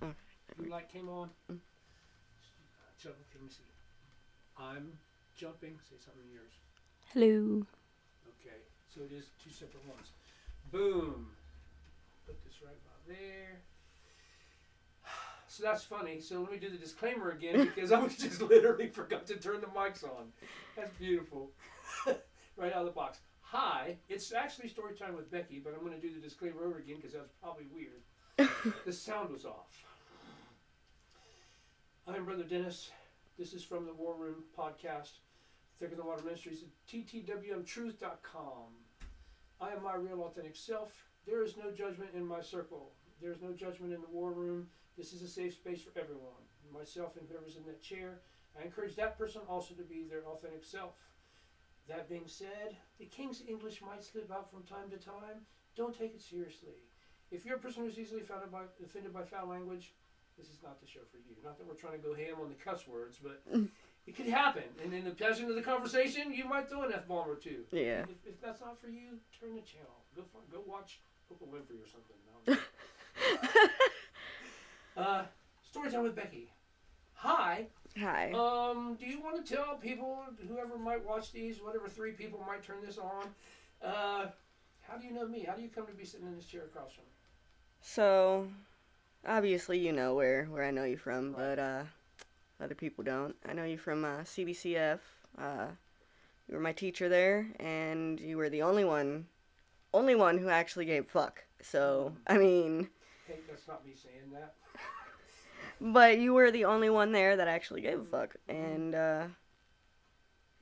Oh. Blue light came on. So, let me see. I'm jumping. Say something in yours. Hello. Okay. So it is two separate ones. Boom. Put this right about there. So that's funny. So let me do the disclaimer again because I was just literally forgot to turn the mics on. That's beautiful. Right out of the box. Hi, it's actually story time with Becky, but I'm going to do the disclaimer over again because that was probably weird. The sound was off. I'm Brother Dennis. This is from the War Room podcast, Thicker Than Water Ministries at ttwmtruth.com. I am my real authentic self. There is no judgment in my circle. There is no judgment in the War Room. This is a safe space for everyone. Myself and whoever's in that chair, I encourage that person also to be their authentic self. That being said, the King's English might slip out from time to time. Don't take it seriously. If you're a person who's easily offended by foul language, this is not the show for you. Not that we're trying to go ham on the cuss words, but it could happen. And in the passion of the conversation, you might throw an F-bomb or two. Yeah. If that's not for you, turn the channel. Go watch Oprah Winfrey or something. Story time with Becky. Hi. Hi. Do you want to tell people, whoever might watch these, whatever 3 people might turn this on, how do you know me? How do you come to be sitting in this chair across from me? So, obviously you know where I know you from, Right. but other people don't. I know you from CBCF. You were my teacher there, and you were the only one who actually gave a fuck. So, I mean, Hey, that's not me saying that. but you were the only one there that actually gave a fuck, and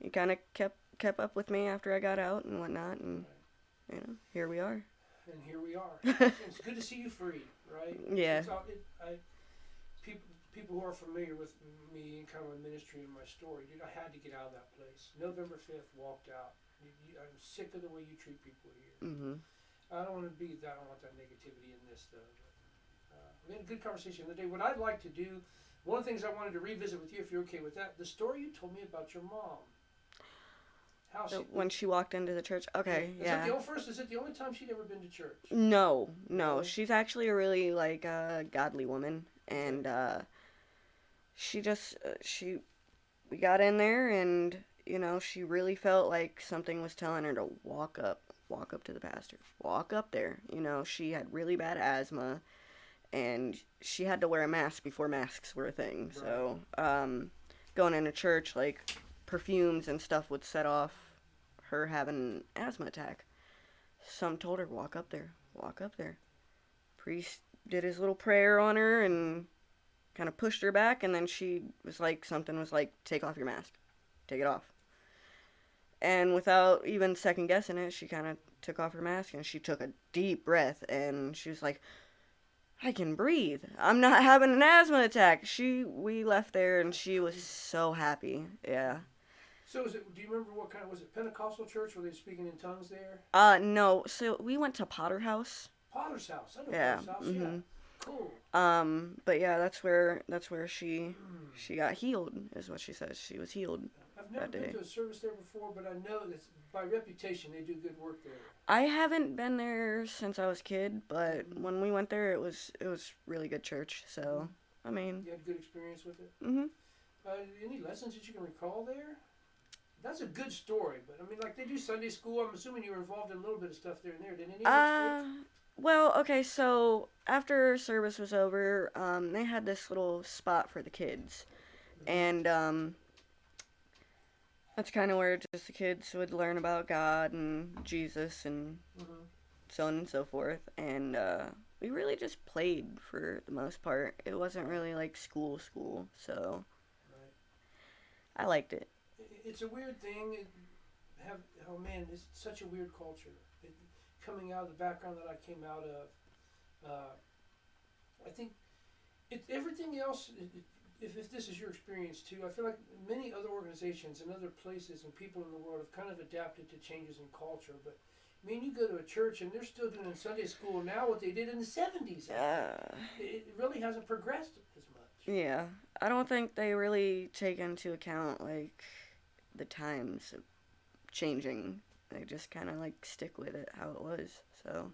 you kind of kept up with me after I got out and whatnot, and here we are. And here we are. It's good to see you free, right? Yeah. People who are familiar with me and kind of my ministry and my story, dude, I had to get out of that place. November 5th, walked out. I'm sick of the way you treat people here. Mm-hmm. I don't want to be that. I don't want that negativity in this, though. We had a good conversation the other day. What I'd like to do, one of the things I wanted to revisit with you, if you're okay with that, the story you told me about your mom. When she walked into the church. Okay, yeah. Is it the only time she'd ever been to church? No. She's actually a really godly woman, and we got in there, and she really felt like something was telling her to walk up to the pastor, walk up there. She had really bad asthma, and she had to wear a mask before masks were a thing. Right. So going into church, like perfumes and stuff would set off her having an asthma attack. Some told her, walk up there. Priest did his little prayer on her and kind of pushed her back, and then something was like, take off your mask. Take it off. And without even second guessing it, she kind of took off her mask, and she took a deep breath, and she was like, I can breathe. I'm not having an asthma attack. We left there, and she was so happy. Yeah. So do you remember what kind of, was it Pentecostal church? Were they speaking in tongues there? No. So we went to Potter House. Potter's House. I know Yeah. Potter's House. Mm-hmm. Yeah. Cool. But yeah, that's where she got healed, is what she says. She was healed. I've never been to a service there before, but I know that by reputation they do good work there. I haven't been there since I was a kid, but when we went there, it was really good church. So I mean, you had a good experience with it. Mm-hmm. Any lessons that you can recall there? That's a good story, but I mean, like they do Sunday school. I'm assuming you were involved in a little bit of stuff there and there. Did any of it? Well, okay, so after service was over, they had this little spot for the kids, and that's kind of where just the kids would learn about God and Jesus and so on and so forth, and we really just played for the most part. It wasn't really like school, so I liked it. It's a weird thing. It's such a weird culture. Coming out of the background that I came out of, I think everything else. If this is your experience too, I feel like many other organizations and other places and people in the world have kind of adapted to changes in culture. But I mean, you go to a church and they're still doing in Sunday school now what they did in the 70s. It really hasn't progressed as much. Yeah, I don't think they really take into account like the times changing. They just kind of like stick with it how it was. So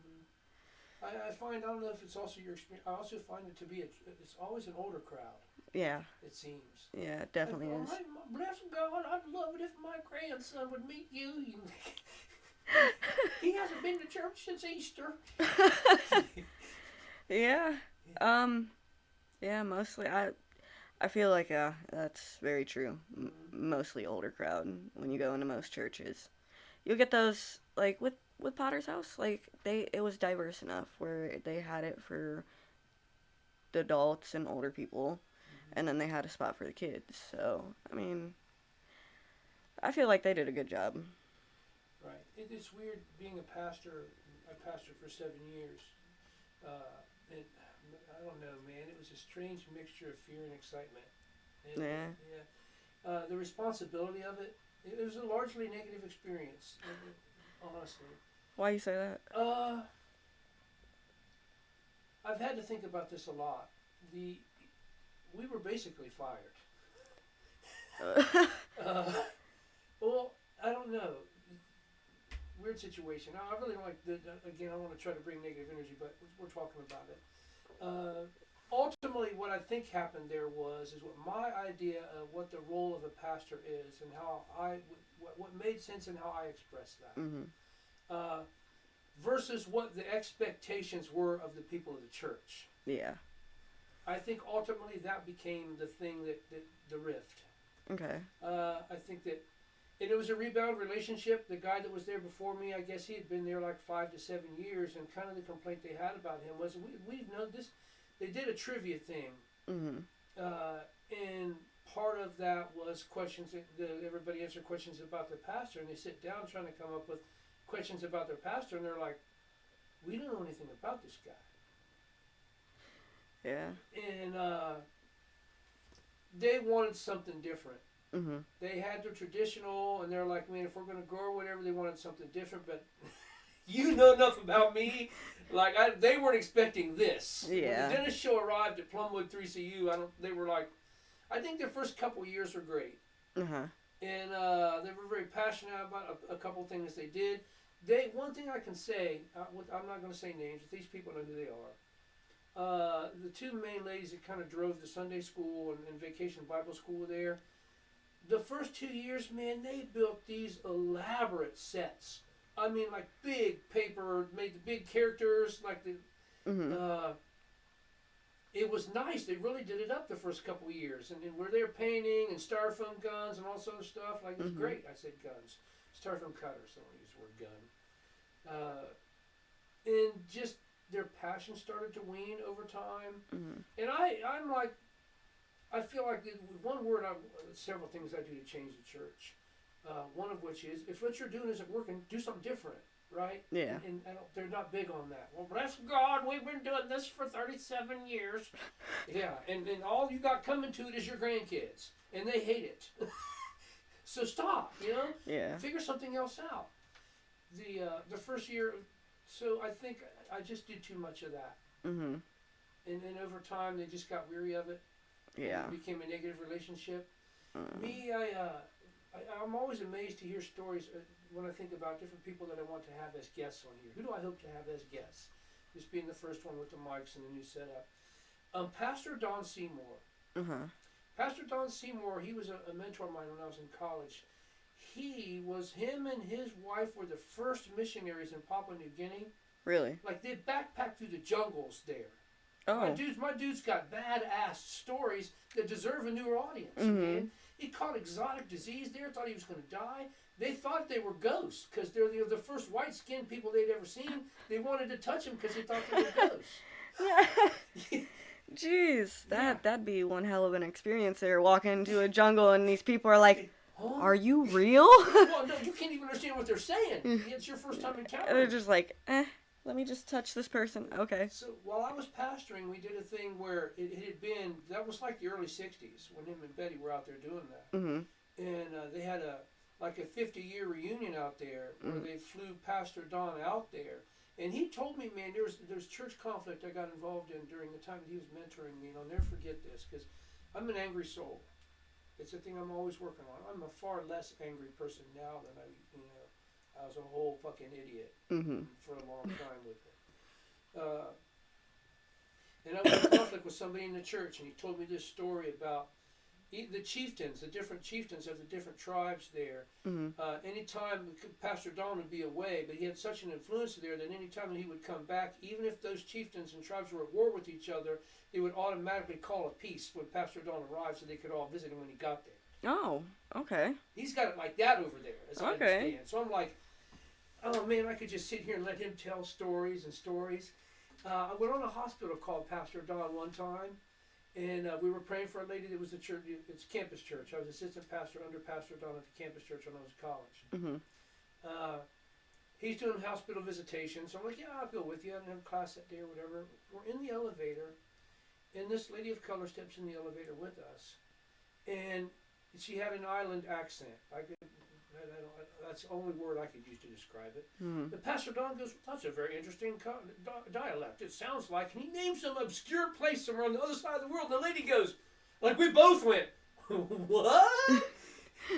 I find, I don't know if it's also your experience, I also find it to be, it's always an older crowd, Yeah. it seems. Yeah, it definitely Oh, is. bless God, I'd love it if my grandson would meet you. He hasn't been to church since Easter. Yeah. Um. Yeah. Mostly, I feel like that's very true. Mostly older crowd when you go into most churches. You'll get those like with Potter's House. Like it was diverse enough where they had it for the adults and older people, Mm-hmm. and then they had a spot for the kids. So I mean, I feel like they did a good job. Right. It's weird being a pastor. I pastored for 7 years. And I don't know, man. It was a strange mixture of fear and excitement. Yeah. Yeah. The responsibility of it. It was a largely negative experience, honestly. Why you say that? I've had to think about this a lot. We were basically fired. Uh, well, I don't know. Weird situation. I really don't like. Again, I want to try to bring negative energy, but we're talking about it. Ultimately, what I think happened there is what my idea of what the role of a pastor is, and how what made sense and how I expressed that, Mhm. uh, versus what the expectations were of the people of the church. Yeah. I think ultimately that became the thing that the rift. Okay. I think that it was a rebound relationship. The guy that was there before me, I guess he had been there like 5 to 7 years, and kind of the complaint they had about him was we've known this. They did a trivia thing, Mhm. and part of that was questions. Everybody answered questions about the pastor, and they sit down trying to come up with questions about their pastor, and they're like, "We don't know anything about this guy." Yeah. And they wanted something different. Mhm. They had their traditional, and they're like, "Man, if we're going to grow or whatever," they wanted something different. But you know enough about me. Like they weren't expecting this. Yeah. When the Dennis show arrived at Plumwood 3CU, they were like, I think their first couple of years were great, Uh-huh. and they were very passionate about a couple things they did. One thing I can say, I'm not going to say names, but these people know who they are. The two main ladies that kind of drove the Sunday school and vacation Bible school there. The first 2 years, man, they built these elaborate sets. I mean, like big paper, made the big characters, like the. Mhm. It was nice. They really did it up the first couple of years, and we're there painting and styrofoam guns and all sorts of stuff. Like it was great. I said guns, styrofoam cutters. I don't use the word gun. And just their passion started to wane over time. Mhm. And I'm like, I feel like one word, several things I do to change the church. One of which is, if what you're doing isn't working, do something different, right? Yeah. And they're not big on that. Well, bless God, we've been doing this for 37 years. Yeah, and all you got coming to it is your grandkids, and they hate it. So stop, Yeah. figure something else out. The first year, so I think I just did too much of that. Mhm. And then over time, they just got weary of it. Yeah. And it became a negative relationship. Mhm. Me, I'm always amazed to hear stories when I think about different people that I want to have as guests on here. Who do I hope to have as guests? This being the first one with the mics and the new setup. Pastor Don Seymour. Uh-huh. Pastor Don Seymour, he was a mentor of mine when I was in college. Him and his wife were the first missionaries in Papua New Guinea. Really? Like they backpacked through the jungles there. Oh. My dude's got badass stories that deserve a newer audience. Mhm. Man, he caught exotic disease there. Thought he was going to die. They thought they were ghosts because they're the first white-skinned people they'd ever seen. They wanted to touch him because they thought they were ghosts. Jeez, Yeah. that'd be one hell of an experience there, walking into a jungle and these people are like, Huh? "Are you real?" Well, no, you can't even understand what they're saying. It's your first time And encountering. they're just like, let me just touch this person. Okay. So while I was pastoring, we did a thing where it had been, that was like the early 60s when him and Betty were out there doing that. Mhm. And they had a 50-year reunion out there where they flew Pastor Don out there. And he told me, man, there's church conflict I got involved in during the time that he was mentoring me. And I'll never forget this because I'm an angry soul. It's a thing I'm always working on. I'm a far less angry person now than I was a whole fucking idiot Mhm. for a long time with it. Uh, and I was in conflict with somebody in the church, and he told me this story about the chieftains, the different chieftains of the different tribes there. Mm-hmm. Anytime Pastor Don would be away, but he had such an influence there that anytime he would come back, even if those chieftains and tribes were at war with each other, they would automatically call a peace when Pastor Don arrived so they could all visit him when he got there. Oh, okay. He's got it like that over there, as I Okay. understand. So I'm like, oh man, I could just sit here and let him tell stories and stories. I went on a hospital called Pastor Don one time, and we were praying for a lady that was a church. It's a campus church. I was assistant pastor under Pastor Don at the campus church when I was in college. Mm-hmm. He's doing hospital visitation, so I'm like, yeah, I'll go with you. I didn't have class that day or whatever. We're in the elevator, and this lady of color steps in the elevator with us, and she had an island accent. That's the only word I could use to describe it. Mm-hmm. But Pastor Don goes, that's a very interesting dialect. It sounds like, and he named some obscure place somewhere on the other side of the world. And the lady goes, like we both went, what? How do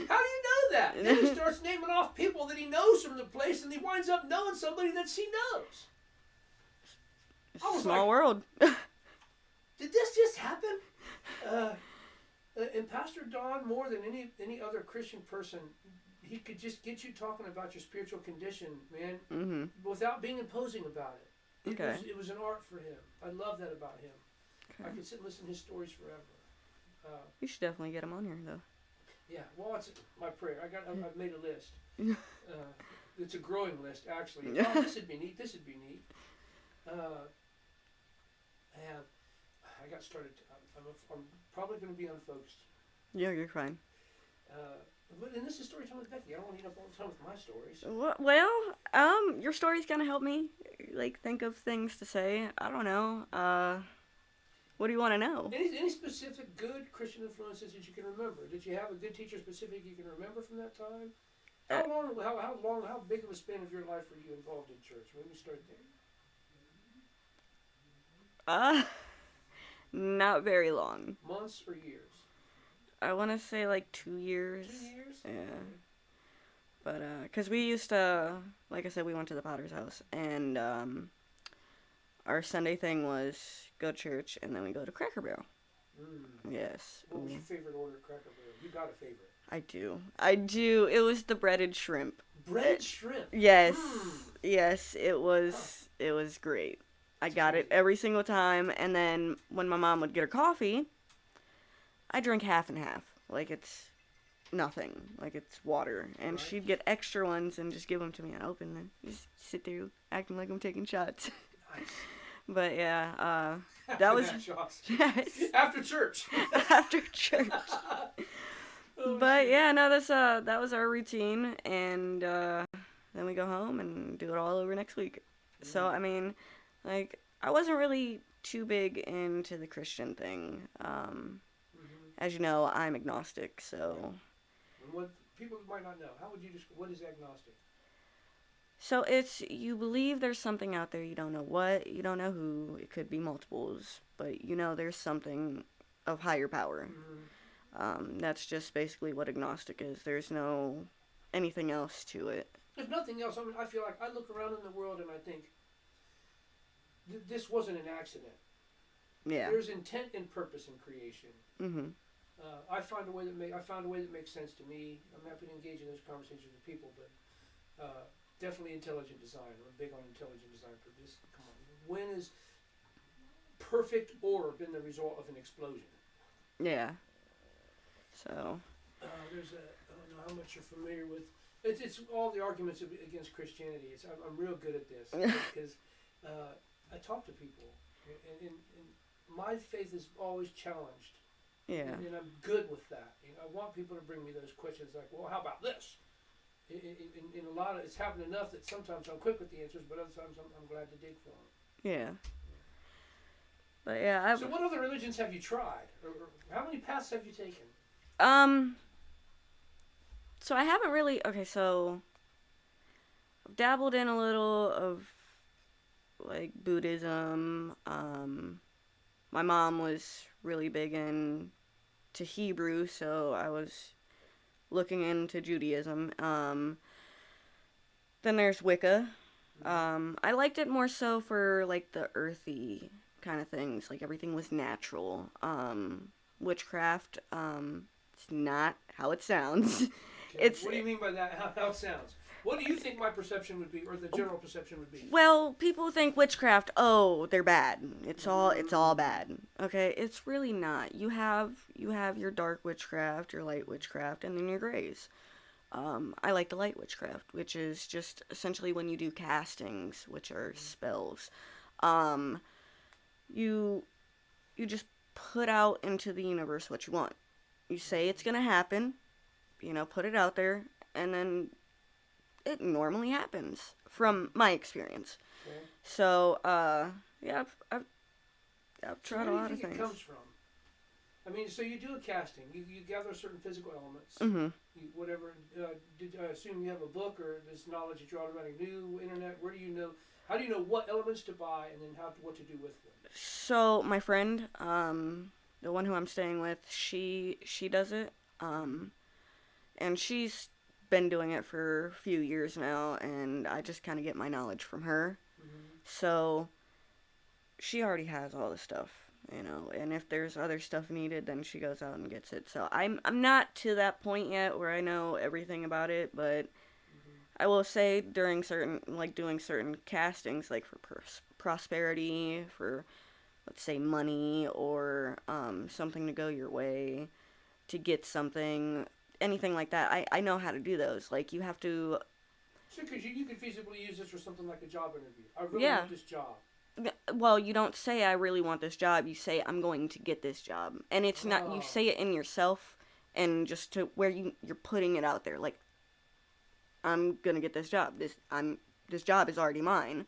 you know that? Then he starts naming off people that he knows from the place, and he winds up knowing somebody that she knows. Small world. Did this just happen? And Pastor Don, more than any other Christian person, he could just get you talking about your spiritual condition, man, Mm-hmm. without being imposing about it. Okay. It was an art for him. I love that about him. Okay. I could sit and listen to his stories forever. You should definitely get him on here, though. Yeah, well, it's my prayer. I've made a list. It's a growing list, actually. Oh, this would be neat. This would be neat. I got started. I'm probably going to be unfocused. Yeah, you're fine. And this is story time with Becky. I don't want to eat up all the time with my stories. Well, your stories kind of help me, like, think of things to say. I don't know. What do you want to know? Any specific good Christian influences that you can remember? Did you have a good teacher specific you can remember from that time? How big of a span of your life were you involved in church? Let me start there. Not very long. Months or years? I want to say like 2 years. 2 years? Yeah. But, because we used to, like I said, we went to the Potter's house, and, our Sunday thing was go to church, and then we go to Cracker Barrel. Yes. What was your favorite order at Cracker Barrel? You got a favorite? I do. It was the breaded shrimp. Breaded shrimp? Yes. Yes, it was great. I got it every single time, and then when my mom would get her coffee, I drink half and half. Like it's nothing. Like it's water. And Right. she'd get extra ones and just give them to me. I'd open them. Just sit there acting like I'm taking shots. Nice. But yeah, After was shots. yes. After church. After church. Oh, But shit. yeah, no, that was our routine, and then we go home and do it all over next week. So I mean, like I wasn't really too big into the Christian thing. As you know, I'm agnostic, so. And what people might not know, how would you describe what is agnostic? So it's you believe there's something out there, you don't know what, you don't know who. It could be multiples, but you know there's something of higher power. That's just basically what agnostic is. There's no anything else to it. If nothing else, I mean, I feel like I look around in the world and I think this wasn't an accident. Yeah. There's intent and purpose in creation. Mhm. I found a way that makes sense to me. I'm happy to engage in those conversations with people, but definitely intelligent design. I'm big on intelligent design for this. Come on, when is perfect order been the result of an explosion? Yeah. So. I don't know how much you're familiar with. It's all the arguments against Christianity. I'm real good at this because I talk to people, and my faith is always challenged. Yeah. And I'm good with that. You know, I want people to bring me those questions like, well, how about this? In a lot of, it's happened enough that sometimes I'm quick with the answers, but other times I'm glad to dig for them. Yeah. But yeah, So what other religions have you tried? Or how many paths have you taken? So I haven't really, okay, so I've dabbled in a little of like Buddhism. My mom was really big into Hebrew, so I was looking into Judaism. Then there's Wicca. I liked it more so for like the earthy kind of things, like everything was natural. Witchcraft, it's not how it sounds. Okay. It's What do you mean by that? How it sounds? What do you think my perception would be, or the general perception would be? well, people think witchcraft, oh, they're bad. It's all Mm. bad. Okay, it's really not. You have your dark witchcraft, your light witchcraft, and then your grays. I like the light witchcraft, which is just essentially when you do castings, which are spells. Um, you you just put out into the universe what you want. You say it's gonna happen, put it out there, and then it normally happens from my experience. Okay. So, yeah, I've So tried where a do you lot of think it things. comes from? I mean, so you do a casting. You gather certain physical elements. Hmm. Whatever. Did I assume you have a book or this knowledge that you automatically knew? Internet. Where do you know? How do you know what elements to buy and then what to do with them? So my friend, the one who I'm staying with, she does it, and she's been doing it for a few years now, and I just kind of get my knowledge from her. Mm-hmm. So she already has all the stuff. And if there's other stuff needed, then she goes out and gets it. So I'm not to that point yet where I know everything about it, but Mm-hmm. I will say during certain, like doing certain castings, like for prosperity, for let's say money, or something to go your way, to get something, anything like that. I know how to do those. Like you have to, So, because you could feasibly use this for something like a job interview. I really yeah. want this job. Well, you don't say I really want this job. You say I'm going to get this job, and it's not. You Oh. say it in yourself, and just to where you're putting it out there. Like I'm gonna get this job. This job is already mine,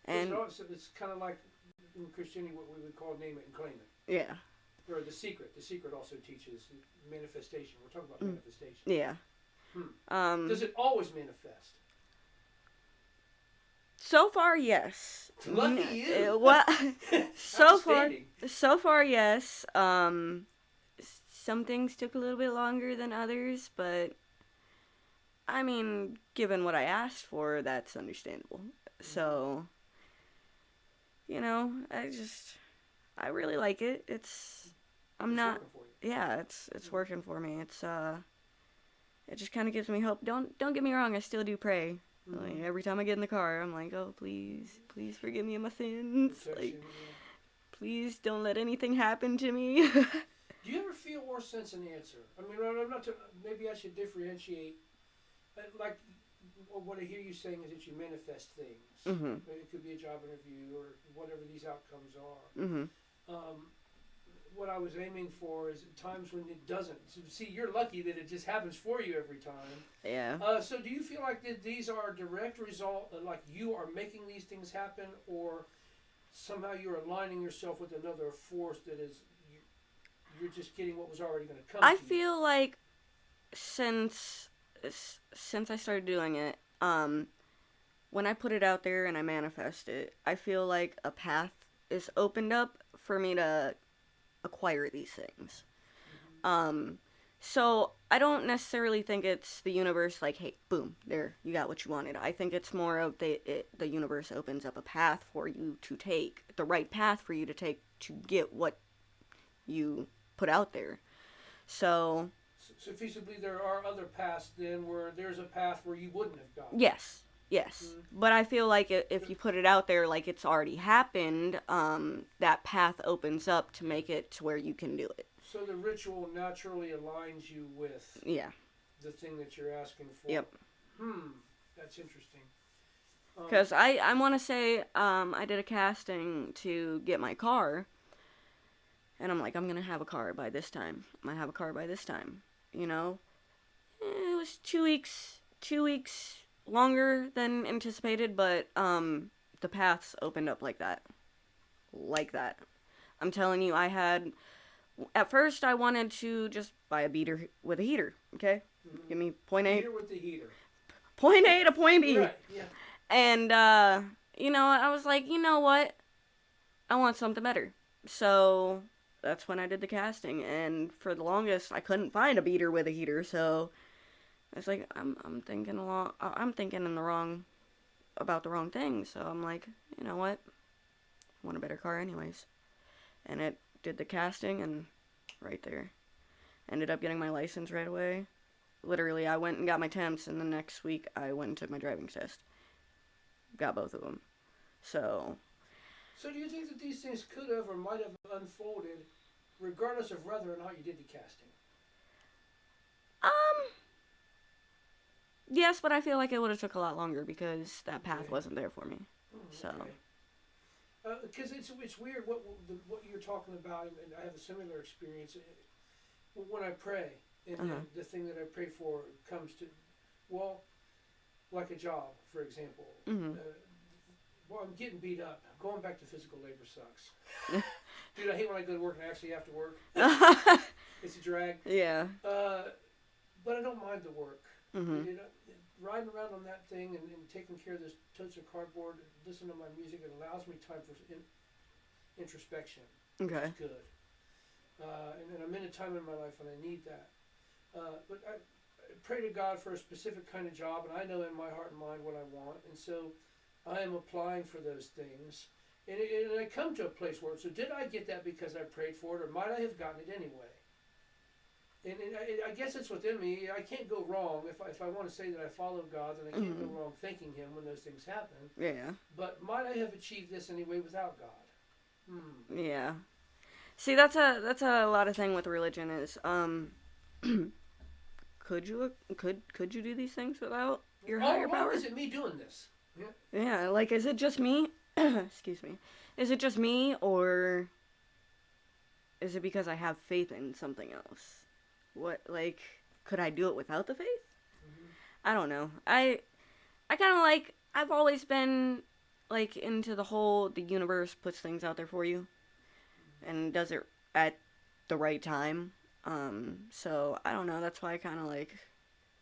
Because and it's kind of like in Christianity what we would call name it and claim it. yeah, Or the secret. The secret also teaches manifestation. We're talking about mm, manifestation. yeah. Hmm. Does Um. it always manifest? So far, yes. Lucky you. Well, so far, Outstanding. so far, yes. Some things took a little bit longer than others, but I mean, given what I asked for, that's understandable. Mm-hmm. So, I really like it. I'm It's not, working for you. yeah, it's Mm-hmm. working for me. It just kind of gives me hope. Don't get me wrong, I still do pray. Mm-hmm. Like every time I get in the car, I'm like, oh please, please forgive me of my sins. Protection. Like, Yeah. please don't let anything happen to me. Do you ever feel or sense an answer? I mean, I'm not. Maybe I should differentiate. Like what I hear you saying is that you manifest things. Mhm. It could be a job interview or whatever these outcomes are. Mhm. What I was aiming for is times when it doesn't. So, see, you're lucky that it just happens for you every time. Yeah. So do you feel like that these are a direct result, like you are making these things happen, or somehow you're aligning yourself with another force that is you're just getting what was already going to come I to you? feel like since since I started doing it, when I put it out there and I manifest it, I feel like a path is opened up for me to acquire these things. Mm-hmm. Um, so I don't necessarily think it's the universe like, hey, boom, there, you got what you wanted. I think it's more of the universe opens up a path for you to take, the right path for you to take to get what you put out there. So So feasibly, there are other paths then where there's a path where you wouldn't have gotten. yes, yes, Mm-hmm. but I feel like if you put it out there like it's already happened, that path opens up to make it to where you can do it. So the ritual naturally aligns you with Yeah. the thing that you're asking for. Yep. That's interesting. Because I want to say I did a casting to get my car, and I'm like, I'm gonna have a car by this time. I'm gonna have a car by this time. You know, it was 2 weeks, 2 weeks longer than anticipated, but the paths opened up like that. I'm telling you, I had at first I wanted to just buy a beater with a heater. Okay, Mm-hmm. give me point A, Heater with the heater. point A to point B, Right. Yeah. and I was like, you know what, I want something better. So that's when I did the casting, and for the longest, I couldn't find a beater with a heater. So I was like, I'm thinking in the wrong about the wrong thing. So I'm like, you know what? I want a better car anyways. And it did the casting and right there. Ended up getting my license right away. Literally, I went and got my temps, and the next week I went and took my driving test. Got both of them. So, So do you think that these things could have or might have unfolded regardless of whether or not you did the casting? um, yes, but I feel like it would have took a lot longer because that path Okay. wasn't there for me. So, Okay. Because it's weird what you're talking about, and I have a similar experience. When I pray, and the thing that I pray for comes to, well, like a job, for example. mhm. Well, I'm getting beat up. Going back to physical labor sucks. Dude, I hate when I go to work and I actually have to work. It's a drag. Yeah. But I don't mind the work. Mhm. You know, riding around on that thing and taking care of this totes of cardboard, listening to my music, it allows me time for introspection. Okay. Which is good. And I'm in a time in my life when I need that. But I pray to God for a specific kind of job, and I know in my heart and mind what I want, and so I am applying for those things. And I come to a place where, so did I get that because I prayed for it, or might I have gotten it anyway? And I guess it's within me. I can't go wrong if I want to say that I follow God, then I can't go wrong thanking Him when those things happen. Yeah. But might I have achieved this anyway without God? Yeah. See, that's a lot of thing with religion is could you do these things without your higher Why power? is it me doing this? Yeah. Yeah, like is it just me? Excuse me. Is it just me or is it because I have faith in something else? What like could I do it without the faith? I don't know. I kind of like I've always been like into the universe puts things out there for you and does it at the right time. So I don't know. That's why I kind of like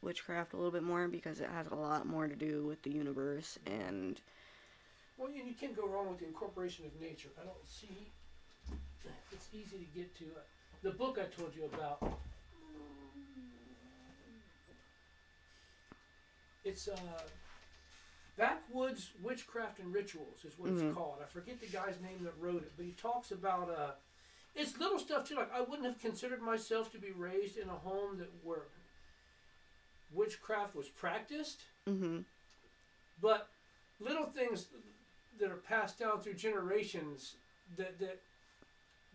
witchcraft a little bit more because it has a lot more to do with the universe and. Well, you can't go wrong with the incorporation of nature. I don't see. It's easy to get to. The book I told you about. It's Backwoods Witchcraft and Rituals is what it's called. I forget the guy's name that wrote it, but he talks about it's little stuff too. Like I wouldn't have considered myself to be raised in a home where witchcraft was practiced, but little things that are passed down through generations that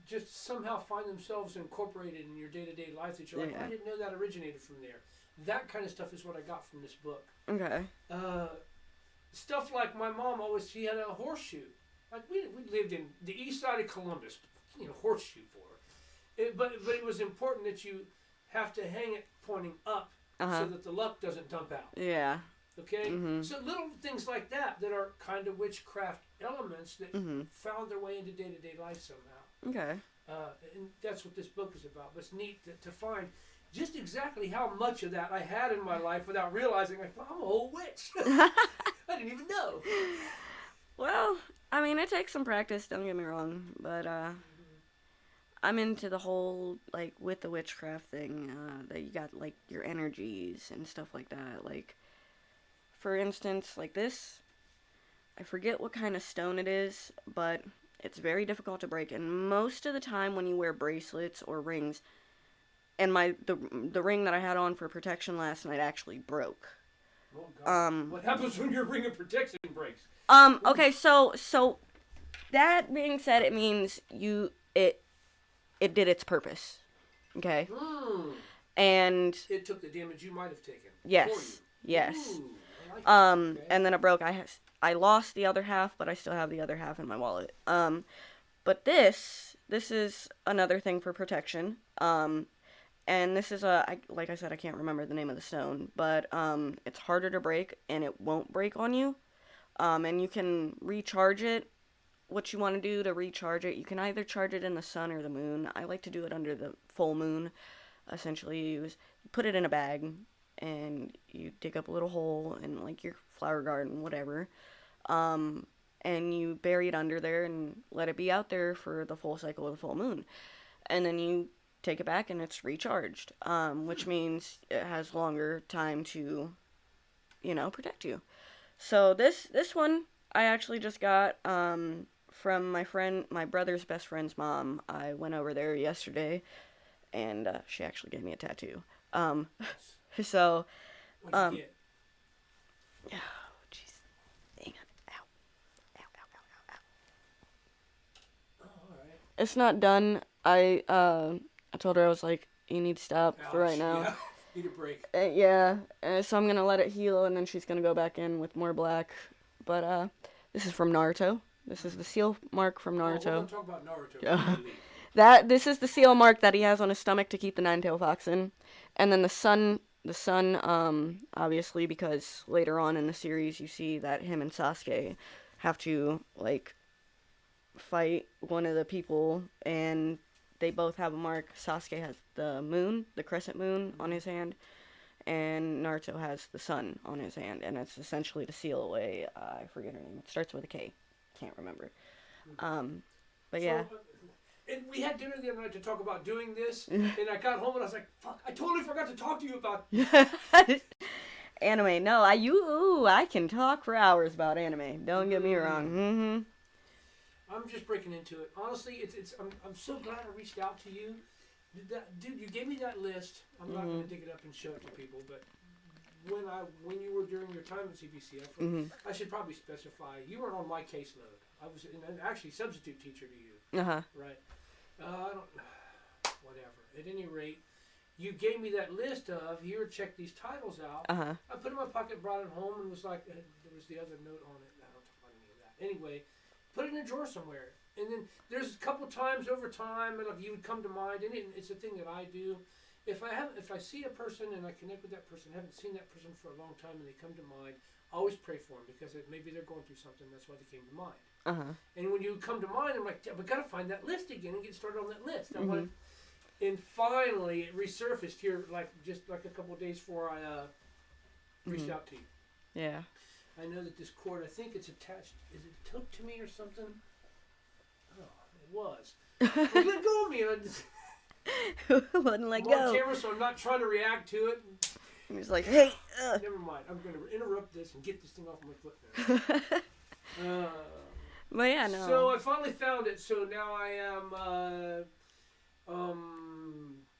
just somehow find themselves incorporated in your day-to-day life that you're like, I didn't know that originated from there. That kind of stuff is what I got from this book. Okay. Stuff like my mom she had a horseshoe. Like we lived in the east side of Columbus, horseshoe for her. But it was important that you have to hang it pointing up so that the luck doesn't dump out. Yeah. Okay? So little things like that are kind of witchcraft elements that found their way into day-to-day life somehow. Okay. And that's what this book is about. But it's neat to find just exactly how much of that I had in my life without realizing I'm a whole witch. I didn't even know. Well, I mean, it takes some practice, don't get me wrong, but I'm into the whole, like, with the witchcraft thing, that you got, like, your energies and stuff like that. Like, for instance, like this, I forget what kind of stone it is, but it's very difficult to break. And most of the time when you wear bracelets or rings, and the ring that I had on for protection last night actually broke. Oh, God. What happens when your ring of protection breaks? Okay, so that being said, it means it did its purpose. Okay? And it took the damage you might have taken. Yes. Yes. Ooh, I like that. Okay. And then it broke. I lost the other half, but I still have the other half in my wallet. But this is another thing for protection. And this is like I said, I can't remember the name of the stone, but it's harder to break and it won't break on you. And you can recharge it. What you want to do to recharge it, you can either charge it in the sun or the moon. I like to do it under the full moon. Essentially, you put it in a bag and you dig up a little hole in like your flower garden, whatever. And you bury it under there and let it be out there for the full cycle of the full moon. And then you take it back and it's recharged, which means it has longer time to, protect you. So this one I actually just got from my brother's best friend's mom. I went over there yesterday, and she actually gave me a tattoo. Um, Nice. so What'd you um, get? oh, jeez, hang on, ow, ow, ow, ow, ow, ow. Oh, all right. It's not done. I told her I was like, you need to stop for right Ouch. now. Yeah. Need a break. Yeah, so I'm gonna let it heal, and then she's gonna go back in with more black. But this is from Naruto. This is the seal mark from Oh, we're gonna Naruto. talk about Naruto before Yeah. we leave. This is the seal mark that he has on his stomach to keep the nine-tailed fox in, and then the sun, obviously because later on in the series you see that him and Sasuke have to like fight one of the people, and they both have a mark. Sasuke has the moon, the crescent moon, on his hand, and Naruto has the sun on his hand, and it's essentially to seal away. I forget her name. It starts with a K. Can't remember. Um, but yeah. So, and we had dinner the other night to talk about doing this, and I got home and I was like, "Fuck! I totally forgot to talk to you about." Anime. No, I can talk for hours about anime. Don't get me wrong. Mm-hmm. I'm just breaking into it. Honestly, I'm so glad I reached out to you. Dude, you gave me that list. I'm not gonna dig it up and show it to people, but when you were during your time at CBCF, I should probably specify you weren't on my caseload. I was actually substitute teacher to you, Uh-huh. right? I don't. Whatever. At any rate, you gave me that list of here. Check these titles out. Uh-huh. I put it in my pocket, brought it home, and was like, there was the other note on it. I don't talk about any of that. Anyway, put it in a drawer somewhere. And then there's a couple times over time, and you would come to mind, and it's a thing that I do. If I see a person and I connect with that person, haven't seen that person for a long time, and they come to mind, I always pray for them because maybe they're going through something. That's why they came to mind. Uh-huh. And when you come to mind, I'm like, we gotta find that list again and get started on that list. I want, and finally it resurfaced here, just like a couple of days before I reached out to you. Yeah. I know that this cord, I think it's attached. Is it hooked to me or something? Oh, it was. Well, let go of me, and I just. Wouldn't let I'm go. on camera, so I'm not trying to react to it. And he's like, hey. Never mind. I'm going to interrupt this and get this thing off my foot now. But yeah, no. So I finally found it. So now I am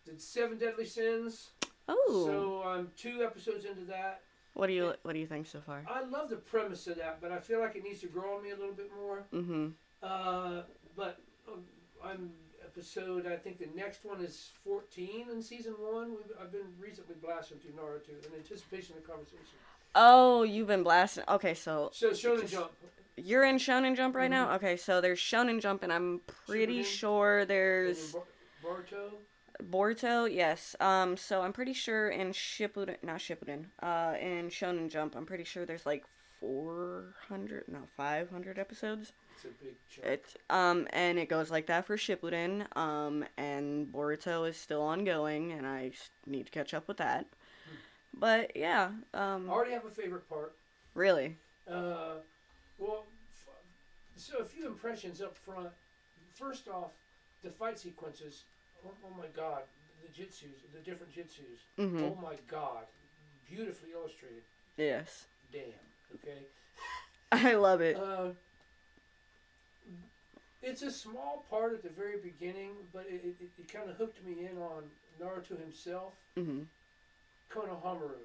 the Seven Deadly Sins. Oh. So I'm 2 episodes into that. What do you think so far? I love the premise of that, but I feel like it needs to grow on me a little bit more. Mm-hmm. But I'm episode. I think the next one is 14 in season 1. I've been recently blasting through Naruto in anticipation of the conversation. Oh, you've been blasting. Okay, so Shonen Jump. You're in Shonen Jump right now? Okay, so there's Shonen Jump, and I'm pretty sure there's Boruto, yes. So I'm pretty sure in Shippuden, not Shippuden, in Shonen Jump, I'm pretty sure there's like 500 episodes. It's a big chunk. And it goes like that for Shippuden. And Boruto is still ongoing, and I need to catch up with that. But yeah. I already have a favorite part. Really? Well, so a few impressions up front. First off, the fight sequences. Oh my God, the jitsus, the different jitsus. Mm-hmm. Oh my God, beautifully illustrated. Yes. Damn. Okay. I love it. It's a small part at the very beginning, but it kind of hooked me in on Naruto himself. Mm-hmm. Konohamaru.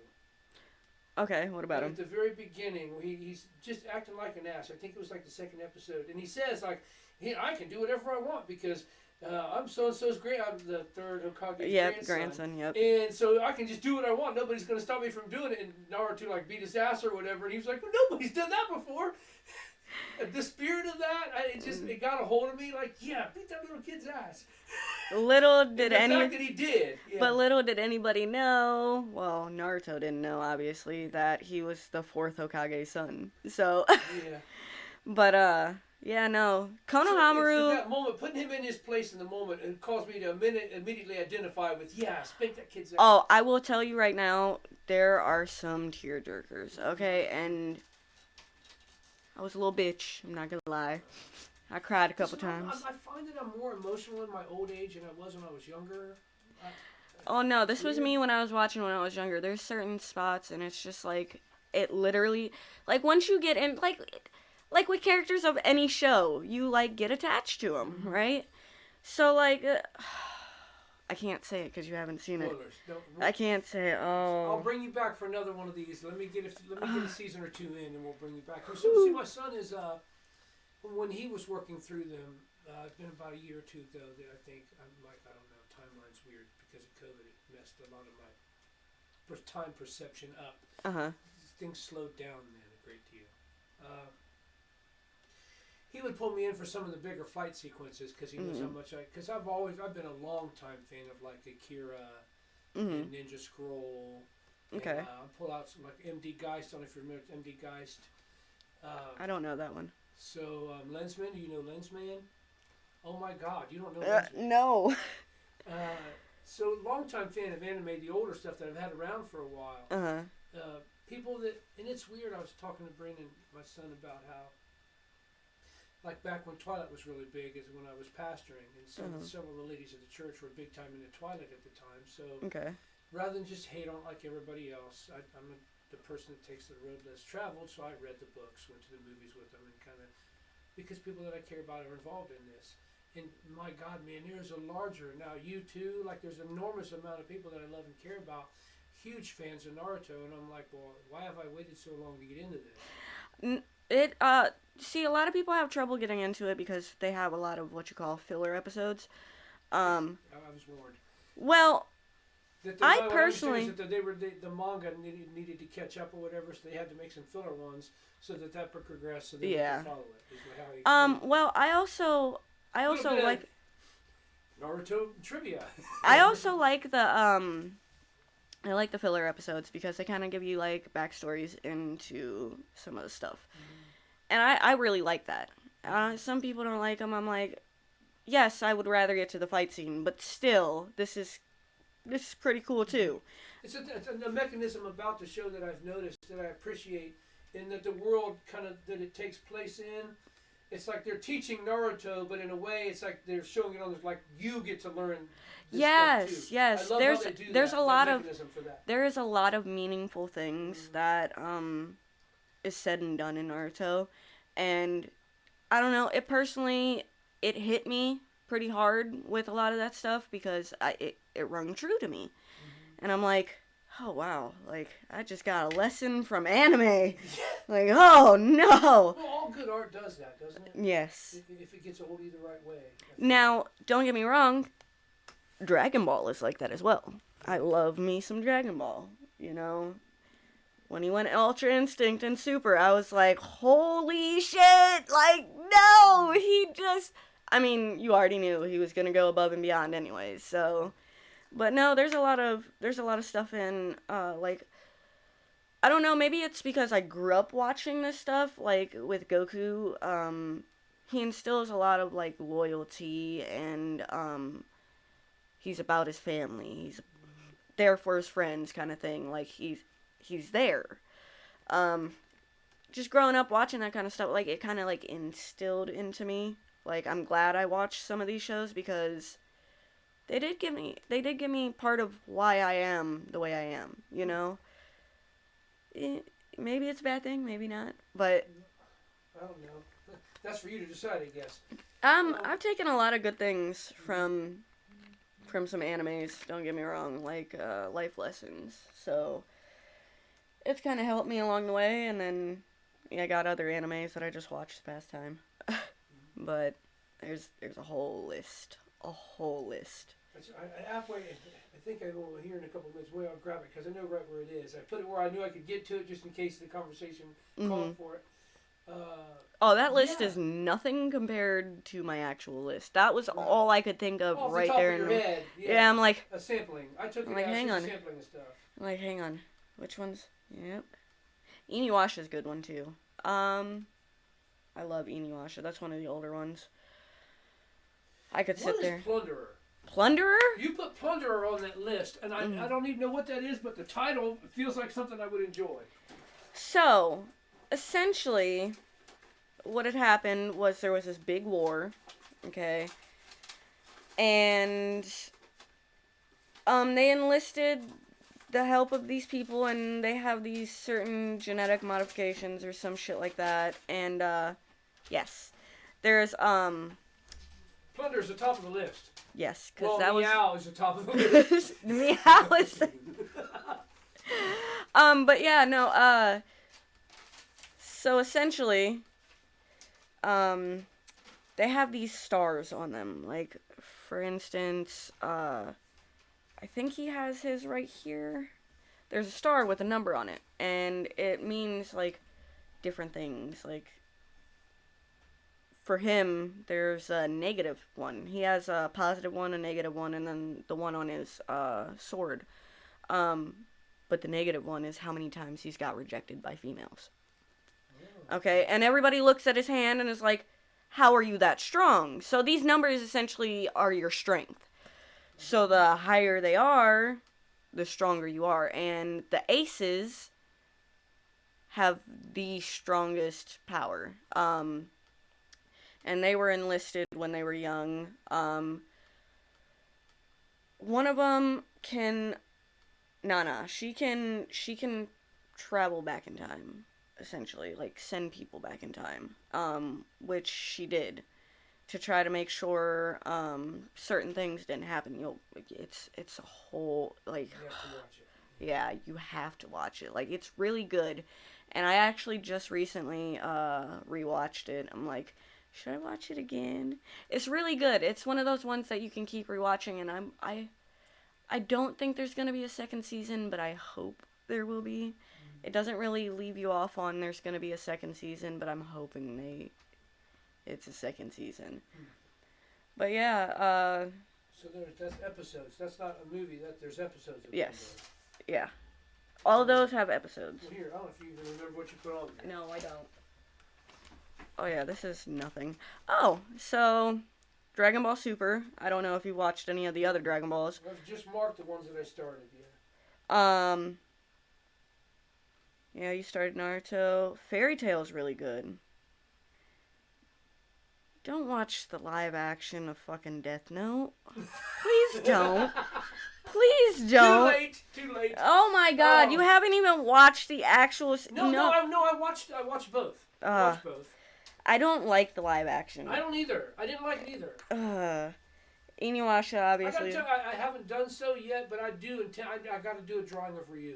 Okay, what about him? At the very beginning, he's just acting like an ass. I think it was like the 2nd episode, and he says like, I can do whatever I want because I'm so and so's great. I'm the 3rd Hokage's grandson. Yep. And so I can just do what I want. Nobody's gonna stop me from doing it. And Naruto like beat his ass or whatever, and he was like, well, nobody's done that before. The spirit of that, it got a hold of me. Like, yeah, beat that little kid's ass. Little did the fact that he did. Yeah. But little did anybody know. Well, Naruto didn't know, obviously, that he was the 4th Hokage's son. So. Yeah. But yeah, no. Konohamaru. So that moment, putting him in his place in the moment, it caused me to immediately identify with, spank that kid's ass. Oh, I will tell you right now, there are some tearjerkers, okay? And I was a little bitch, I'm not gonna lie. I cried a couple times. I find that I'm more emotional in my old age than I was when I was younger. Oh no, this was me when I was watching when I was younger. There's certain spots, and it's just like, it literally, like, once you get in, like with characters of any show, you, like, get attached to them, right? So, like, I can't say it because you haven't seen it. Spoilers. No, I can't say it. I'll Oh. bring you back for another one of these. Let me get a season or two in, and we'll bring you back. So, see, my son is when he was working through them. It's been about a year or two though that I think I don't know. Timeline's weird because of COVID. It messed a lot of my time perception up. Things slowed down then a great deal. He would pull me in for some of the bigger fight sequences because he knows how much because I've been a long time fan of like Akira and Ninja Scroll. Okay. And, I'll pull out some like MD Geist. I don't know if you remember MD Geist. I don't know that one. So Lensman, do you know Lensman? Oh my God, you don't know Lensman? No. So longtime fan of anime, the older stuff that I've had around for a while. People that, and it's weird. I was talking to Brandon, my son, about how, like back when Twilight was really big, is when I was pastoring, and several of the ladies at the church were big time into Twilight at the time. So rather than just hate on it like everybody else, I'm the person that takes the road less traveled. So I read the books, went to the movies with them, and kind of because people that I care about are involved in this. And my God, man, there's a larger, now you too, like there's an enormous amount of people that I love and care about, huge fans of Naruto, and I'm like, well, why have I waited so long to get into this? See, a lot of people have trouble getting into it because they have a lot of what you call filler episodes. I was warned. Well, I personally... the manga needed to catch up or whatever, so they had to make some filler ones so that would progress, so they could follow it. Well, I also like Naruto trivia. I also like I like the filler episodes because they kind of give you like backstories into some of the stuff, and I really like that. Some people don't like them. I'm like, yes, I would rather get to the fight scene, but still, this is pretty cool too. It's a mechanism about the show that I've noticed that I appreciate, in that the world kind of that it takes place in. It's like they're teaching Naruto, but in a way, it's like they're showing it on. Like you get to learn. This yes. I love how they do there's that, a lot that of mechanism for that. there is a lot of meaningful things that is said and done in Naruto, and I don't know. It personally hit me pretty hard with a lot of that stuff because it rung true to me, and I'm like, oh wow, like I just got a lesson from anime. Like, oh no. Well, all good art does that, doesn't it? Yes. If it gets old the right way. Now, don't get me wrong, Dragon Ball is like that as well. I love me some Dragon Ball, you know. When he went Ultra Instinct and Super, I was like, holy shit, like, no, I mean, you already knew he was gonna go above and beyond anyways, so, but no, there's a lot of stuff in, like, I don't know, maybe it's because I grew up watching this stuff, like, with Goku, he instills a lot of, like, loyalty, and, he's about his family, he's there for his friends, kind of thing, like, he's there. Just growing up watching that kind of stuff, like, it kind of, like, instilled into me, like, I'm glad I watched some of these shows, because they did give me part of why I am the way I am, you know? Maybe it's a bad thing, maybe not, but... I don't know. That's for you to decide, I guess. I've taken a lot of good things from some animes, don't get me wrong, like, life lessons, so... It's kind of helped me along the way, and then I got other animes that I just watched the past time. But there's a whole list. Halfway, I think I will here in a couple of minutes. I'll grab it because I know right where it is. I put it where I knew I could get to it just in case the conversation called for it. That list is nothing compared to my actual list. That was all I could think of right there. Off the top of your head, yeah, I'm like... A sampling. I took it like, out, hang on. sampling of stuff. I'm like, hang on. Which ones? Yep. Inuyasha's a good one, too. I love Inuyasha. That's one of the older ones. I could sit there. What is Plunderer? Plunderer? You put Plunderer on that list, and I don't even know what that is, but the title feels like something I would enjoy. So, essentially, what had happened was there was this big war, okay, and they enlisted the help of these people, and they have these certain genetic modifications or some shit like that. And yes, there's Plunder's the top of the list. yes, because Well, that Meow is the top of the list. Meow is. But yeah, no. So essentially, they have these stars on them. Like, for instance, I think he has his right here. There's a star with a number on it, and it means like different things. Like, for him, there's a negative one. He has a positive one, a negative one, and then the one on his sword. Um, but the negative one is how many times he's got rejected by females. Okay, and everybody looks at his hand and is like, how are you that strong? So these numbers essentially are your strength. So the higher they are, the stronger you are. And the aces have the strongest power. And they were enlisted when they were young. One of them can... Nana, she can travel back in time, essentially. Like, send people back in time. Which she did. To try to make sure certain things didn't happen. It's a whole, like... You have to watch it. Yeah, you have to watch it. Like, it's really good. And I actually just recently rewatched it. I'm like, should I watch it again? It's really good. It's one of those ones that you can keep rewatching, and I don't think there's going to be a second season, but I hope there will be. It doesn't really leave you off on there's going to be a second season, but I'm hoping it's a second season. But yeah, So that's episodes. That's not a movie. There's episodes of yes. Yeah. All of those have episodes. Well, here, I don't know if you even remember what you put on there. No, I don't. Oh yeah, this is nothing. Oh, so Dragon Ball Super. I don't know if you watched any of the other Dragon Balls. I've just marked the ones that I started, yeah. Yeah, you started Naruto. Fairy Tail's really good. Don't watch the live action of fucking Death Note. Please don't. Please don't. Too late. Oh my god, you haven't even watched the actual... No, I watched both. I watched both. I don't like the live action. I don't either. I didn't like it either. Inuyasha, obviously. I haven't done so yet, but I do intend. I got to do a drawing of Ryuk.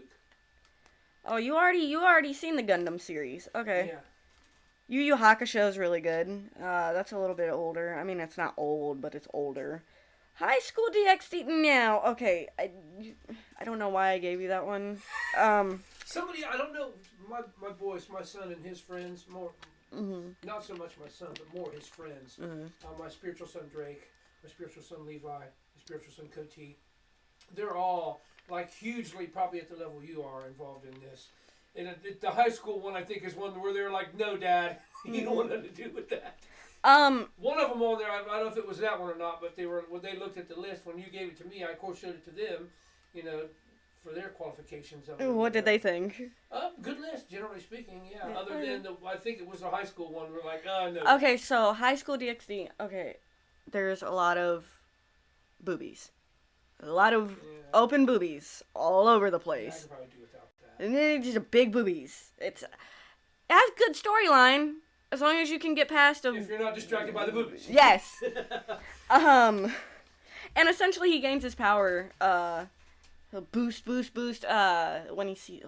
Oh, you already seen the Gundam series. Okay. Yeah. Yu Yu Hakusho is really good. That's a little bit older. I mean, it's not old, but it's older. High School DxD now. Okay, I don't know why I gave you that one. Somebody, I don't know, my boys, my son and his friends, more, not so much my son, but more his friends. My spiritual son Drake, my spiritual son Levi, my spiritual son Koti. They're all, like, hugely, probably at the level you are, involved in this. And the high school one, I think, is one where they're like, no, Dad, you don't want nothing to do with that. One of them on there, I don't know if it was that one or not, but when they looked at the list, when you gave it to me, I, of course, showed it to them, for their qualifications. What did they think? Good list, generally speaking, yeah. Other than, I think it was a high school one, we're like, no. Okay, so High School DxD, okay, there's a lot of boobies. A lot of open boobies all over the place. Yeah, I could probably do without that. And then just big boobies. It has good storyline. As long as you can get past them. If you're not distracted by the boobies. Yes. And essentially he gains his power, he'll boost, when he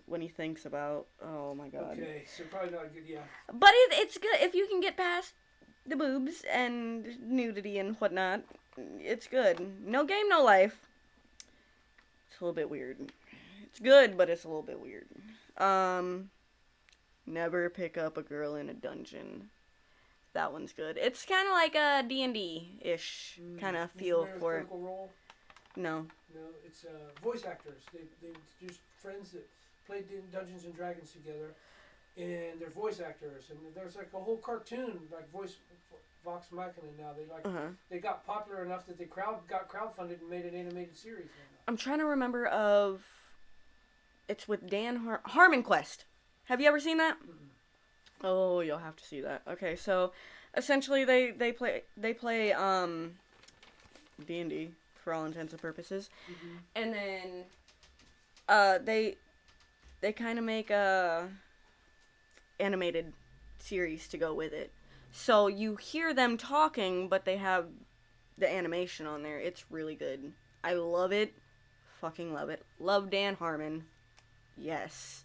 when he thinks about, oh my god. Okay, so probably not good, yeah. But it's good, if you can get past the boobs and nudity and whatnot, it's good. No game, no life. It's a little bit weird. It's good, but it's a little bit weird. Never pick up a girl in a dungeon. That one's good. It's kind of like a D&D-ish kind of feel for it. Role? No. No, it's voice actors. They just friends that played Dungeons and Dragons together, and they're voice actors. And there's like a whole cartoon, like Vox Machina now. They got popular enough that they got crowdfunded and made an animated series. Now. I'm trying to remember of... It's with Dan Harmon Quest. Have you ever seen that? Mm-mm. Oh, you'll have to see that. Okay, so essentially they play D&D for all intents and purposes, and then They kind of make a animated series to go with it. So you hear them talking, but they have the animation on there. It's really good. I love it. Fucking love it. Love Dan Harmon. Yes.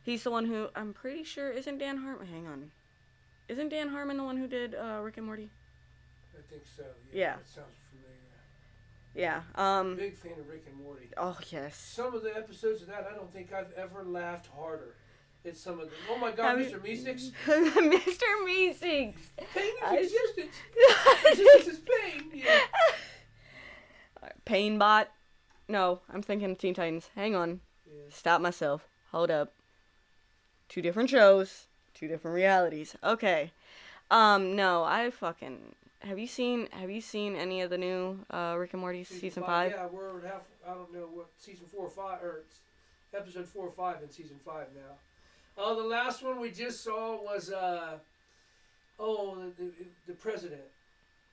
He's the one who, I'm pretty sure, isn't Dan Harmon? Hang on. Isn't Dan Harmon the one who did Rick and Morty? I think so. Yeah. That sounds familiar. Yeah. Big fan of Rick and Morty. Oh, yes. Some of the episodes of that, I don't think I've ever laughed harder. It's some of them. Oh my God, Mr. Meeseeks. Mr. Meeseeks. Pain is existence. Existence is pain. Yeah. Painbot. No, I'm thinking Teen Titans. Hang on. Yeah. Stop myself. Hold up. 2 different shows. 2 different realities. Okay. No, I fucking... Have you seen any of the new Rick and Morty season 5? Yeah, we're half, I don't know what, season 4 or 5, or episode 4 or 5 in season 5 now. Oh, the last one we just saw was, the president.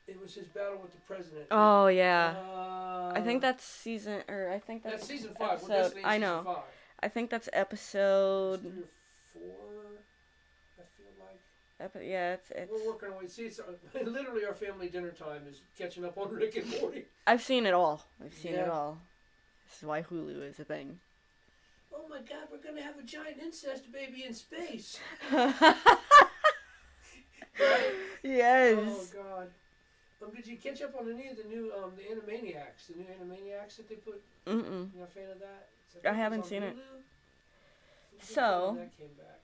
It was his battle with the president. Oh, yeah. I think that's that's season 5. season 5. We're Episode, definitely in I season know. 5. I think that's episode... 3 or 4, I feel like. Yeah, it's... We're working on it. See, it's literally our family dinner time is catching up on Rick and Morty. I've seen it all. This is why Hulu is a thing. Oh my God, we're gonna have a giant incest baby in space. Right? Yes. Oh God. Did you catch up on any of the new the Animaniacs? The new Animaniacs that they put. Mm-mm. You're a fan of that? I haven't seen it. So that came back.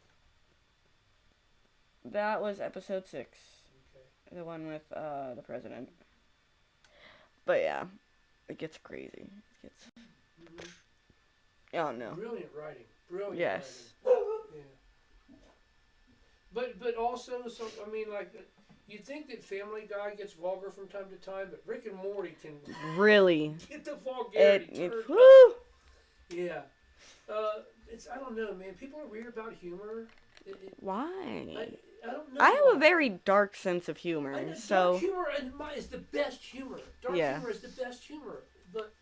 That was episode 6. Okay. The one with the president. But yeah, it gets crazy. It gets. Oh no. Brilliant writing. Brilliant. Yes. Writing. Yeah. But also, so I mean, like, you think that Family Guy gets vulgar from time to time, but Rick and Morty can really get the vulgarity turned up. Woo! Yeah. It's, I don't know, man. People are weird about humor. Why? I don't know. I have a very dark sense of humor, I know, so. Dark humor is the best humor. Dark humor is the best humor. But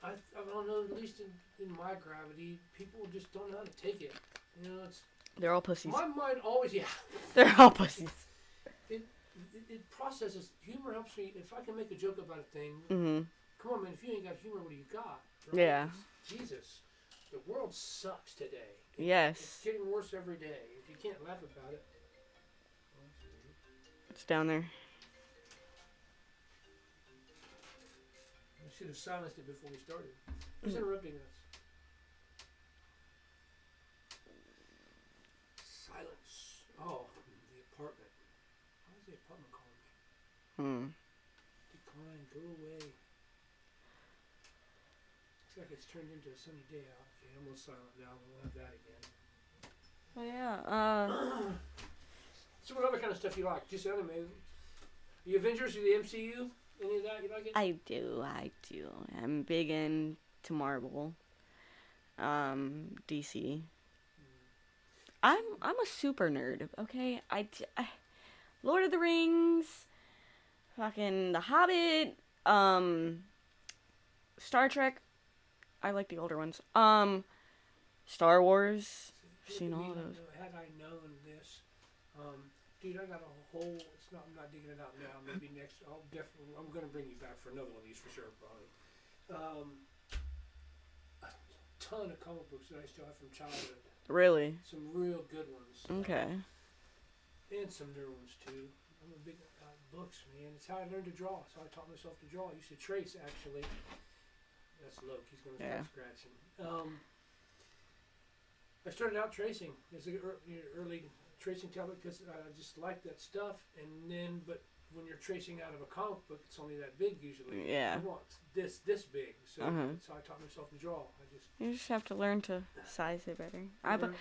I don't know, at least in my gravity, people just don't know how to take it. You know, it's... They're all pussies. My mind always, yeah. They're all pussies. It processes. Humor helps me. If I can make a joke about a thing, Mm-hmm. come on, man, if you ain't got humor, what do you got? Right? Yeah. Jesus. The world sucks today. Yes. It's getting worse every day. If you can't laugh about it. It's down there. I should have silenced it before we started. Who's interrupting us? Silence. Oh, the apartment. Why is the apartment calling me? Decline. Go away. Looks like it's turned into a sunny day out. Okay, I'm almost silent now. We'll have that again. Oh yeah. So what other kind of stuff you like? Just anime. The Avengers or the MCU? Any of that? You like it? I do. I'm big into Marvel. DC. I'm a super nerd. Okay, Lord of the Rings, fucking The Hobbit, Star Trek. I like the older ones. Star Wars. I've seen all those. Had I known this, dude, I got a whole. I'm not digging it out now. Maybe next. I'm gonna bring you back for another one of these for sure, probably. A ton of comic books that I still have from childhood. Really? Some real good ones. Okay. And some new ones too. I'm a big books, man. It's how I learned to draw. So I taught myself to draw. I used to trace, actually. That's Loke. He's going to start scratching. I started out tracing as an early tracing talent because I just liked that stuff. And then, but when you're tracing out of a comic book, it's only that big usually. Yeah. I want this big. So that's how I taught myself to draw. You just have to learn to size it better. Mm-hmm.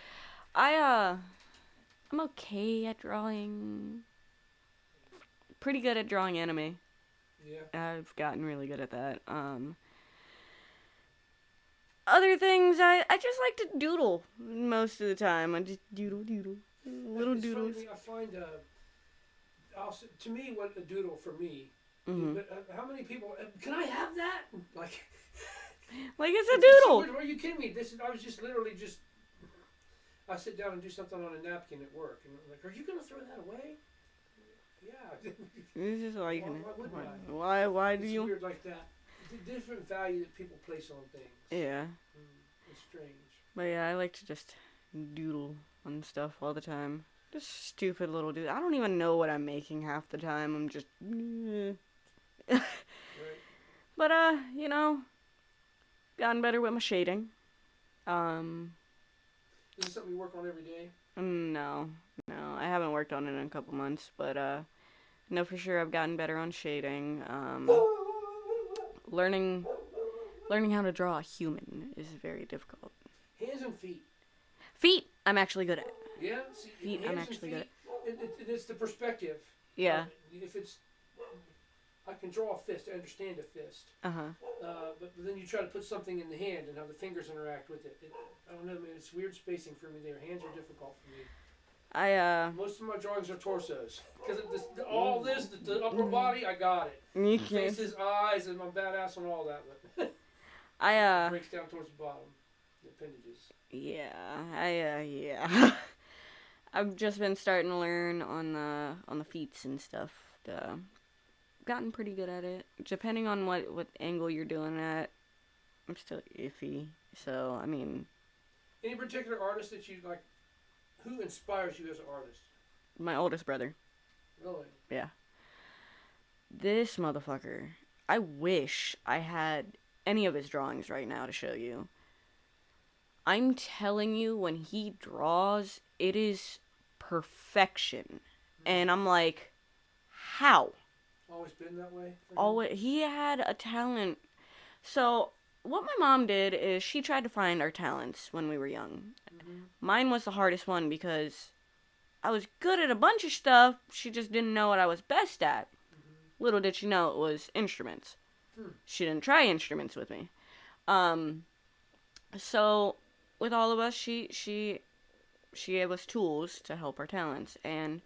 I'm okay at drawing. Pretty good at drawing anime. Yeah. I've gotten really good at that. Other things, I just like to doodle most of the time. I just doodle. Little it's doodles. Funny, I find, to me, what a doodle for me. Mm-hmm. But how many people, can I have that? Like, Like, it's a It's so doodle. weird. Are you kidding me? I was just literally just. I sit down and do something on a napkin at work, and I'm like, "Are you going to throw that away?" Yeah. This is why you can. Why wouldn't I? Why do It's you? weird like that. The different value that people place on things. Yeah. It's strange. But yeah, I like to just doodle on stuff all the time. Just stupid little doodle. I don't even know what I'm making half the time. I'm just. Right. But gotten better with my shading. Um, Is this something you work on every day? no, no, I haven't worked on it in a couple months, but know for sure I've gotten better on shading. Learning learning how to draw a human is very difficult. Hands and feet. Feet, I'm actually good at. Yeah. See, Feet, I'm actually good at. It's the perspective. Yeah. If it's, I can draw a fist. I understand a fist. But then you try to put something in the hand and how the fingers interact with it. I don't know, man. It's weird spacing for me there. Hands are difficult for me. Most of my drawings are torsos because all this, the upper body, I got it. You can't. Faces, eyes, and I'm badass on all that. But I breaks down towards the bottom, the appendages. yeah. I've just been starting to learn on the feet and stuff. Gotten pretty good at it. Depending on what angle you're doing at, I'm still iffy. So I mean, any particular artist that you like? Who inspires you as an artist? my oldest brother. Really? Yeah. This motherfucker. I wish I had any of his drawings right now to show you. I'm telling you, when he draws, it is perfection. And I'm like, how? Always been that way? Always, he had a talent. So, what my mom did is she tried to find our talents when we were young. Mm-hmm. Mine was the hardest one because I was good at a bunch of stuff. She just didn't know what I was best at. Mm-hmm. Little did she know it was instruments. She didn't try instruments with me. So with all of us, she gave us tools to help our talents. And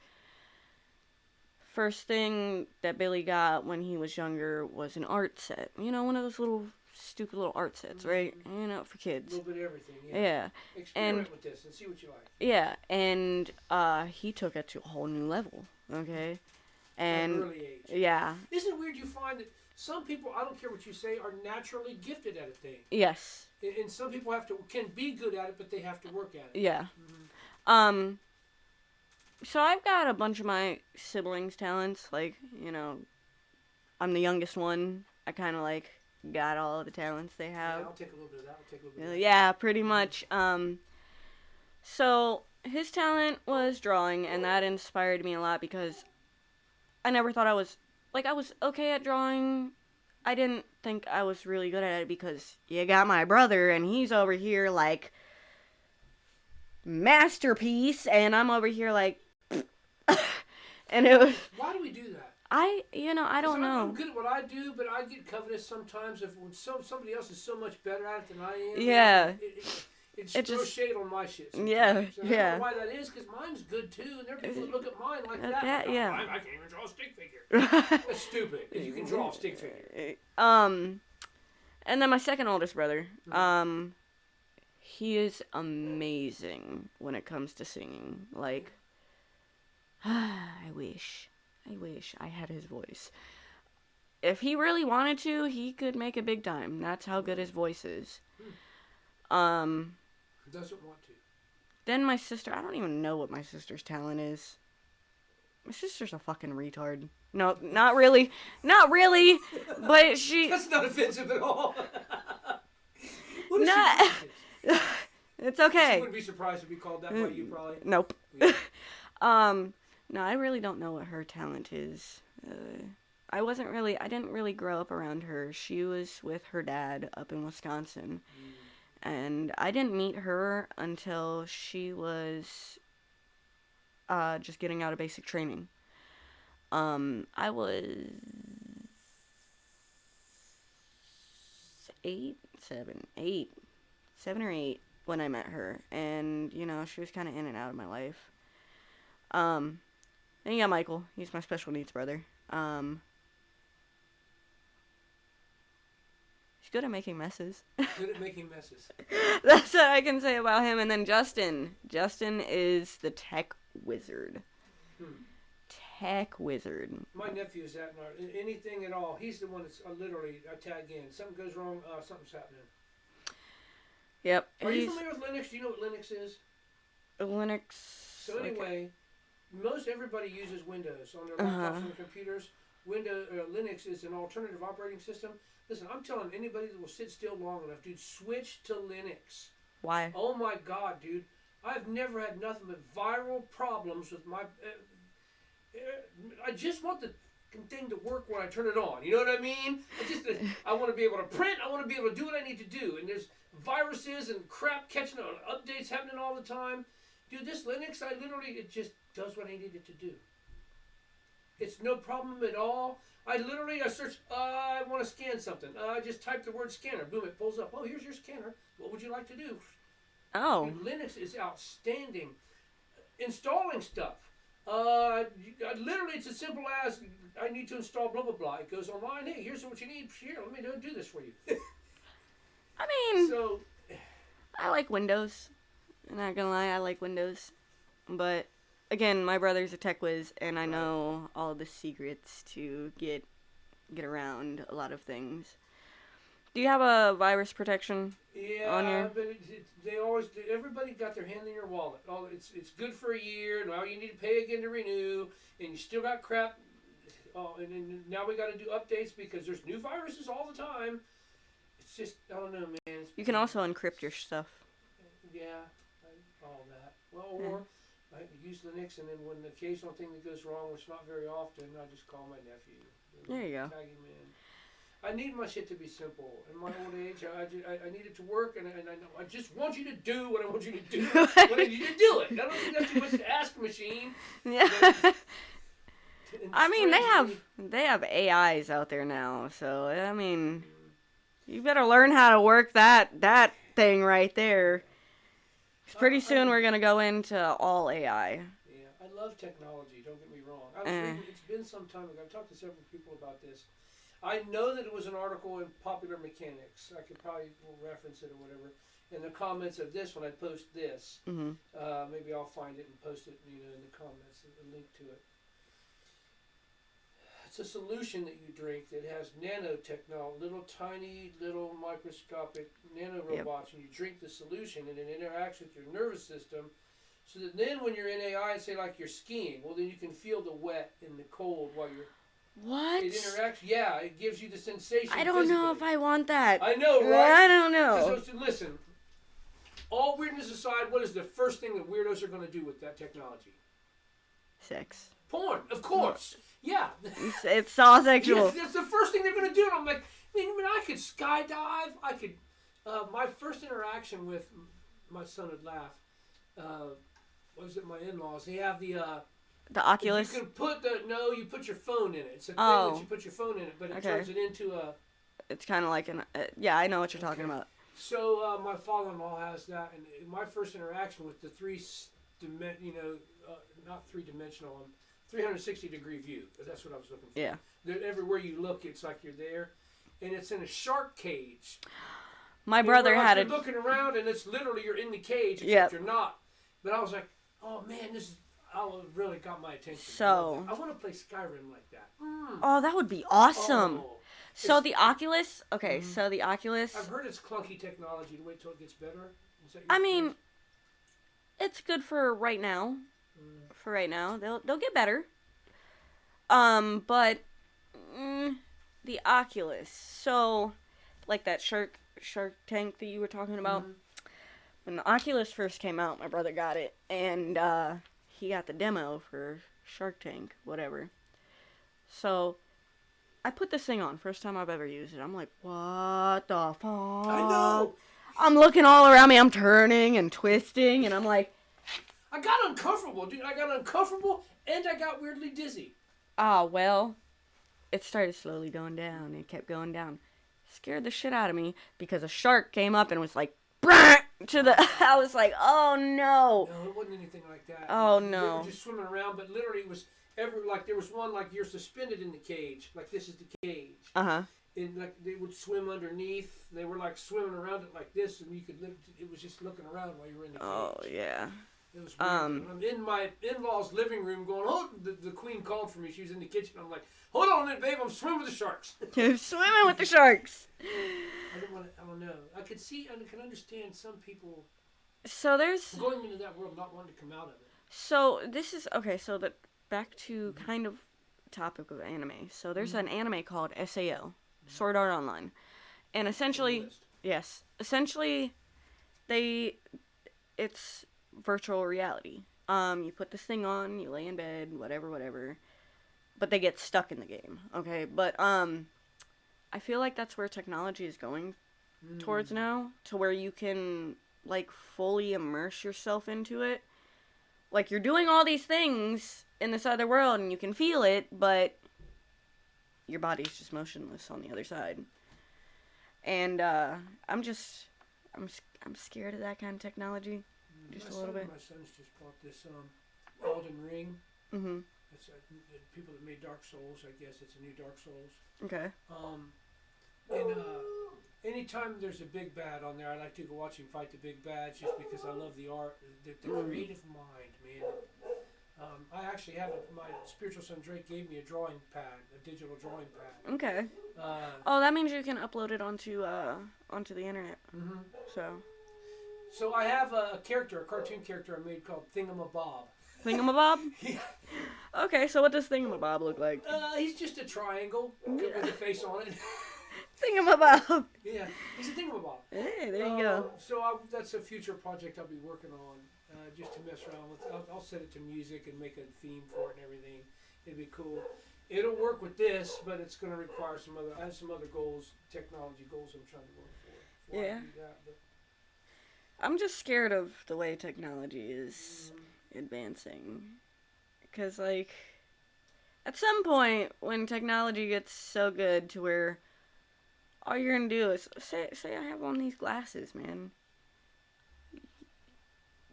first thing that Billy got when he was younger was an art set. You know, one of those little stupid little art sets, right? You know, for kids. A little bit of everything. Yeah. Experiment with this and see what you like. Yeah, and he took it to a whole new level. Okay. And at an early age. Yeah. Isn't it weird you find that some people, I don't care what you say, are naturally gifted at a thing? Yes. And some people can be good at it, but they have to work at it. Yeah. So I've got a bunch of my siblings' talents. Like, you know, I'm the youngest one. I kind of like got all of the talents they have. Yeah, I'll take a little bit of that. I'll take a little bit of that. Yeah, pretty much. So his talent was drawing, and that inspired me a lot because I never thought I was okay at drawing. I didn't think I was really good at it because you got my brother, and he's over here like masterpiece, and I'm over here like, and it was. Why do we do that? I don't know. I'm good at what I do, but I get covetous sometimes when somebody else is so much better at it than I am. Yeah. It throws shade on my shit sometimes. Yeah, and I don't know why that is, because mine's good too, and there are people that look at mine like that. Yeah. I can't even draw a stick figure. That's stupid, because you can draw a stick figure. And then my second oldest brother, he is amazing when it comes to singing. Like, I wish I had his voice. If he really wanted to, he could make it big time. That's how good his voice is. Doesn't want to. Then my sister, I don't even know what my sister's talent is. My sister's a fucking retard. No, not really. Not really. But she... That's not offensive at all. Not... It's okay. She wouldn't be surprised to be called that by you, probably. Nope. No, I really don't know what her talent is. I didn't really grow up around her. She was with her dad up in Wisconsin. And I didn't meet her until she was just getting out of basic training. I was 7 or 8 when I met her. And, you know, she was kind of in and out of my life. Then you got Michael. He's my special needs brother. He's good at making messes. Good at making messes. That's what I can say about him. And then Justin. Justin is the tech wizard. Tech wizard. My nephew is that. Anything at all. He's the one that's literally a tag in. Something goes wrong, something's happening. Yep. Are you familiar with Linux? Do you know what Linux is? Linux. So anyway, most everybody uses Windows on their laptops and their computers. Linux is an alternative operating system. Listen, I'm telling anybody that will sit still long enough, dude, switch to Linux. Why? Oh my God, dude. I've never had nothing but viral problems with my... I just want the thing to work when I turn it on. You know what I mean? I want to be able to print. I want to be able to do what I need to do. And there's viruses and crap catching on, updates happening all the time. Dude, this Linux, it just does what I need it to do. It's no problem at all. I search, I want to scan something. I just type the word scanner. Boom, it pulls up. Oh, here's your scanner. What would you like to do? Oh. Dude, Linux is outstanding. Installing stuff. It's as simple as I need to install blah, blah, blah. It goes online. Hey, here's what you need. Here, let me do this for you. I mean, so, I like Windows. I'm not gonna lie, I like Windows. But, again, my brother's a tech whiz, and I know all the secrets to get around a lot of things. Do you have a virus protection? On your... but everybody got their hand in your wallet. Oh, it's good for a year. Now you need to pay again to renew, and you still got crap. Oh, and now we got to do updates because there's new viruses all the time. It's just, I don't know, man. You can also encrypt your stuff. Yeah, all that. Well, or I use Linux, and then when the occasional thing that goes wrong, which not very often, I just call my nephew. There you go. Tag him in. I need my shit to be simple. In my old age, I need it to work, and I just want you to do what I want you to do. I need you to do it. I don't think that's too much to ask a machine. Yeah. I mean, they have AIs out there now, so I mean, you better learn how to work that thing right there. 'Cause pretty soon we're gonna go into all AI. Yeah, I love technology. Don't get me wrong. It's been some time ago. I've talked to several people about this. I know that it was an article in Popular Mechanics. I could probably reference it or whatever. In the comments of this, when I post this, maybe I'll find it and post it, in the comments, a link to it. It's a solution that you drink that has nanotechnology, little microscopic nanorobots, and you drink the solution, and it interacts with your nervous system, so that then when you're in AI, say like you're skiing, well then you can feel the wet and the cold while you're... What? It interacts. Yeah, it gives you the sensation. I don't know if I want that. I know, right? I don't know. So listen, all weirdness aside, what is the first thing that weirdos are going to do with that technology? Sex. Porn, of course. Yeah. It's all sexual. Yes, that's the first thing they're going to do. And I'm like, I could skydive. I could. My first interaction with my son would laugh. Was it my in-laws? They have the Oculus. You can you put your phone in it. It's a thing that you put your phone in it, but it turns it into a... It's kind of like yeah, I know what you're talking about. So my father-in-law has that, and my first interaction with the not three-dimensional, 360-degree view. That's what I was looking for. Yeah. Everywhere you look, it's like you're there, and it's in a shark cage. My brother had it. You're looking around, and it's literally you're in the cage, except you're not. But I was like, oh man, this is... really got my attention. So I want to play Skyrim like that. Oh, that would be awesome. So the Oculus. Okay, so the Oculus. I've heard it's clunky technology. To wait till it gets better. I mean, it's good for right now. For right now, they'll get better. But the Oculus. So, like that Shark Tank that you were talking about. When the Oculus first came out, my brother got it, and he got the demo for Shark Tank, whatever. So, I put this thing on, first time I've ever used it. I'm like, what the fuck? I know! I'm looking all around me, I'm turning and twisting, and I'm like... I got uncomfortable, dude. I got uncomfortable, and I got weirdly dizzy. Well, it started slowly going down. It kept going down. Scared the shit out of me, because a shark came up and was like, to the... I was like, oh no. No, it wasn't anything like that. Oh They no. were just swimming around, but literally it was... there was one like you're suspended in the cage. Like this is the cage. Uh-huh. and like they would swim underneath. They were like swimming around it like this, and you could live. It was just looking around while you were in the cage. Oh yeah. It was weird. I'm in my in-laws' living room going, oh, the queen called for me. She was in the kitchen. I'm like, hold on a minute, babe. I'm swimming with the sharks. Swimming with the sharks. I don't want to. I don't know. I could see. I can understand some people. So there's going into that world, not wanting to come out of it. So this is okay. So that back to kind of topic of anime. So there's an anime called SAO, Sword Art Online, and essentially, essentially, it's virtual reality. You put this thing on, you lay in bed, whatever, but they get stuck in the game. Okay, but I feel like that's where technology is going towards now, to where you can like fully immerse yourself into it. Like you're doing all these things in this other world and you can feel it, but your body's just motionless on the other side. And I'm scared of that kind of technology, just a little bit. My son's just bought this Elden Ring. Mm-hmm. It's people that made Dark Souls. I guess it's a new Dark Souls. Okay. And anytime there's a big bad on there, I like to go watch him fight the big bads just because I love the art, the creative mind, man. I actually have my spiritual son Drake gave me a drawing pad, a digital drawing pad. Okay. Oh, that means you can upload it onto the internet. Mm-hmm. So I have a cartoon character I made called Thingamabob. Thingamabob? Yeah. Okay, so what does Thingamabob look like? He's just a triangle with a face on it. Thingamabob. Yeah, he's a Thingamabob. Hey, there you go. So that's a future project I'll be working on, just to mess around with. I'll set it to music and make a theme for it and everything. It'd be cool. It'll work with this, but it's going to require I have some other goals, technology goals I'm trying to work for. Yeah. I'm just scared of the way technology is advancing. Because, like, at some point, when technology gets so good to where all you're going to do is, say I have on these glasses, man.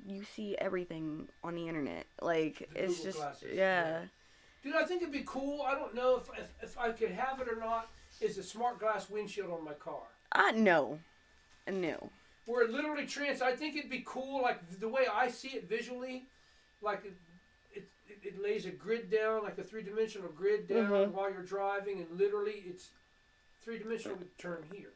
You see everything on the internet. Like, it's Google just, glasses, yeah. Dude, I think it'd be cool. I don't know if I could have it or not. Is a smart glass windshield on my car? No. No. Where it literally I think it'd be cool, like the way I see it visually, like it lays a grid down, like a 3-dimensional grid down while you're driving, and literally it's 3-dimensional. Turn here.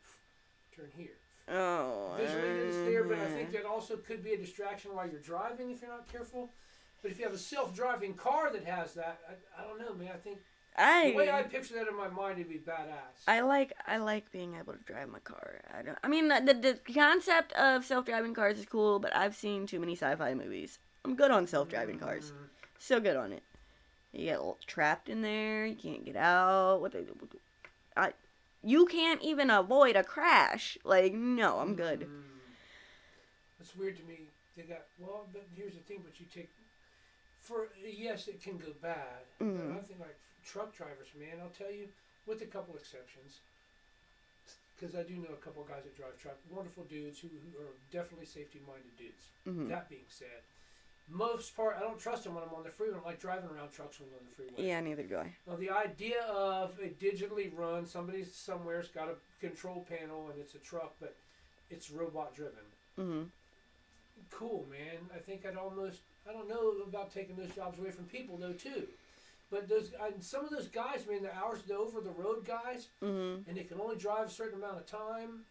Oh. Visually it's there, but I think that also could be a distraction while you're driving if you're not careful. But if you have a self-driving car that has that, I don't know, man. I think the way I picture that in my mind, it'd be badass. I like being able to drive my car. I mean, the concept of self-driving cars is cool, but I've seen too many sci-fi movies. I'm good on self-driving cars. So good on it. You get trapped in there. You can't get out. You can't even avoid a crash. Like, no, I'm good. That's weird to me. But here's the thing. But you take yes, it can go bad. But I think like truck drivers, man, I'll tell you, with a couple exceptions, because I do know a couple of guys that drive truck, wonderful dudes who are definitely safety-minded dudes. That being said, most part, I don't trust them when I'm on the freeway. I don't like driving around trucks when I'm on the freeway. Yeah, neither do I. Now, the idea of a digitally run, somebody somewhere's got a control panel and it's a truck, but it's robot-driven. Cool, man. I think I don't know about taking those jobs away from people, though, too. But some of those guys, man, the hours over the road guys, and they can only drive a certain amount of time.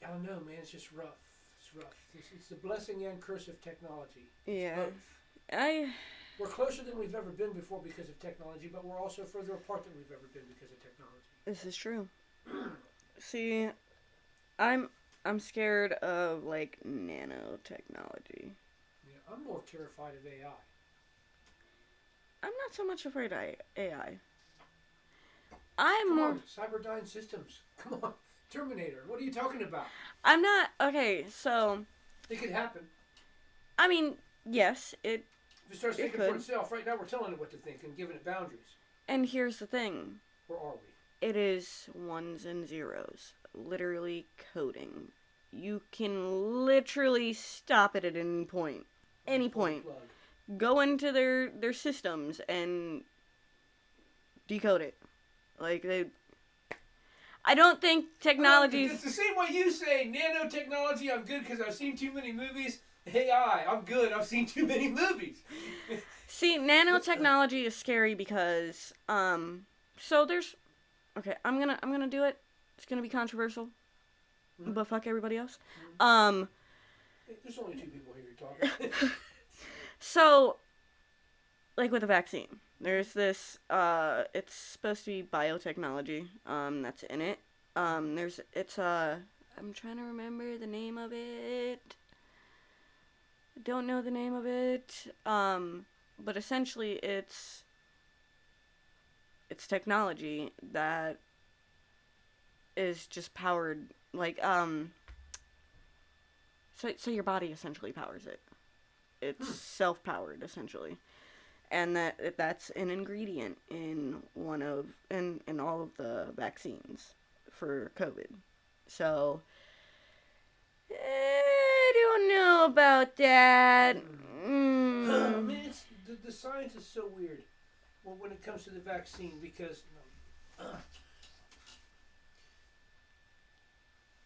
I don't know, man. It's just rough. It's rough. It's the blessing and curse of technology. Yeah. We're closer than we've ever been before because of technology, but we're also further apart than we've ever been because of technology. This is true. See, I'm scared of, like, nanotechnology. Yeah, I'm more terrified of AI. I'm not so much afraid of AI. Come on, Cyberdyne Systems. Come on, Terminator. What are you talking about? I'm not... Okay, so... It could happen. I mean, yes, If it starts thinking for itself, right now we're telling it what to think and giving it boundaries. And here's the thing. Or are we? It is ones and zeros. Literally coding. You can literally stop it at any point. Any point. Go into their systems and decode it. Like, I don't think It's technology's... the same way you say nanotechnology. I'm good because I've seen too many movies. AI, I'm good. I've seen too many movies. See, nanotechnology is scary because, so there's... Okay, I'm gonna do it. It's gonna be controversial, but fuck everybody else. There's only two people here talking. So, like with the vaccine, there's this, it's supposed to be biotechnology, that's in it. I'm trying to remember the name of it. I don't know the name of it. But essentially it's technology that is just powered, like, so your body essentially powers it. It's self-powered, essentially. And that's an ingredient in in all of the vaccines for COVID. So I don't know about that. Man, the science is so weird. Well, when it comes to the vaccine, because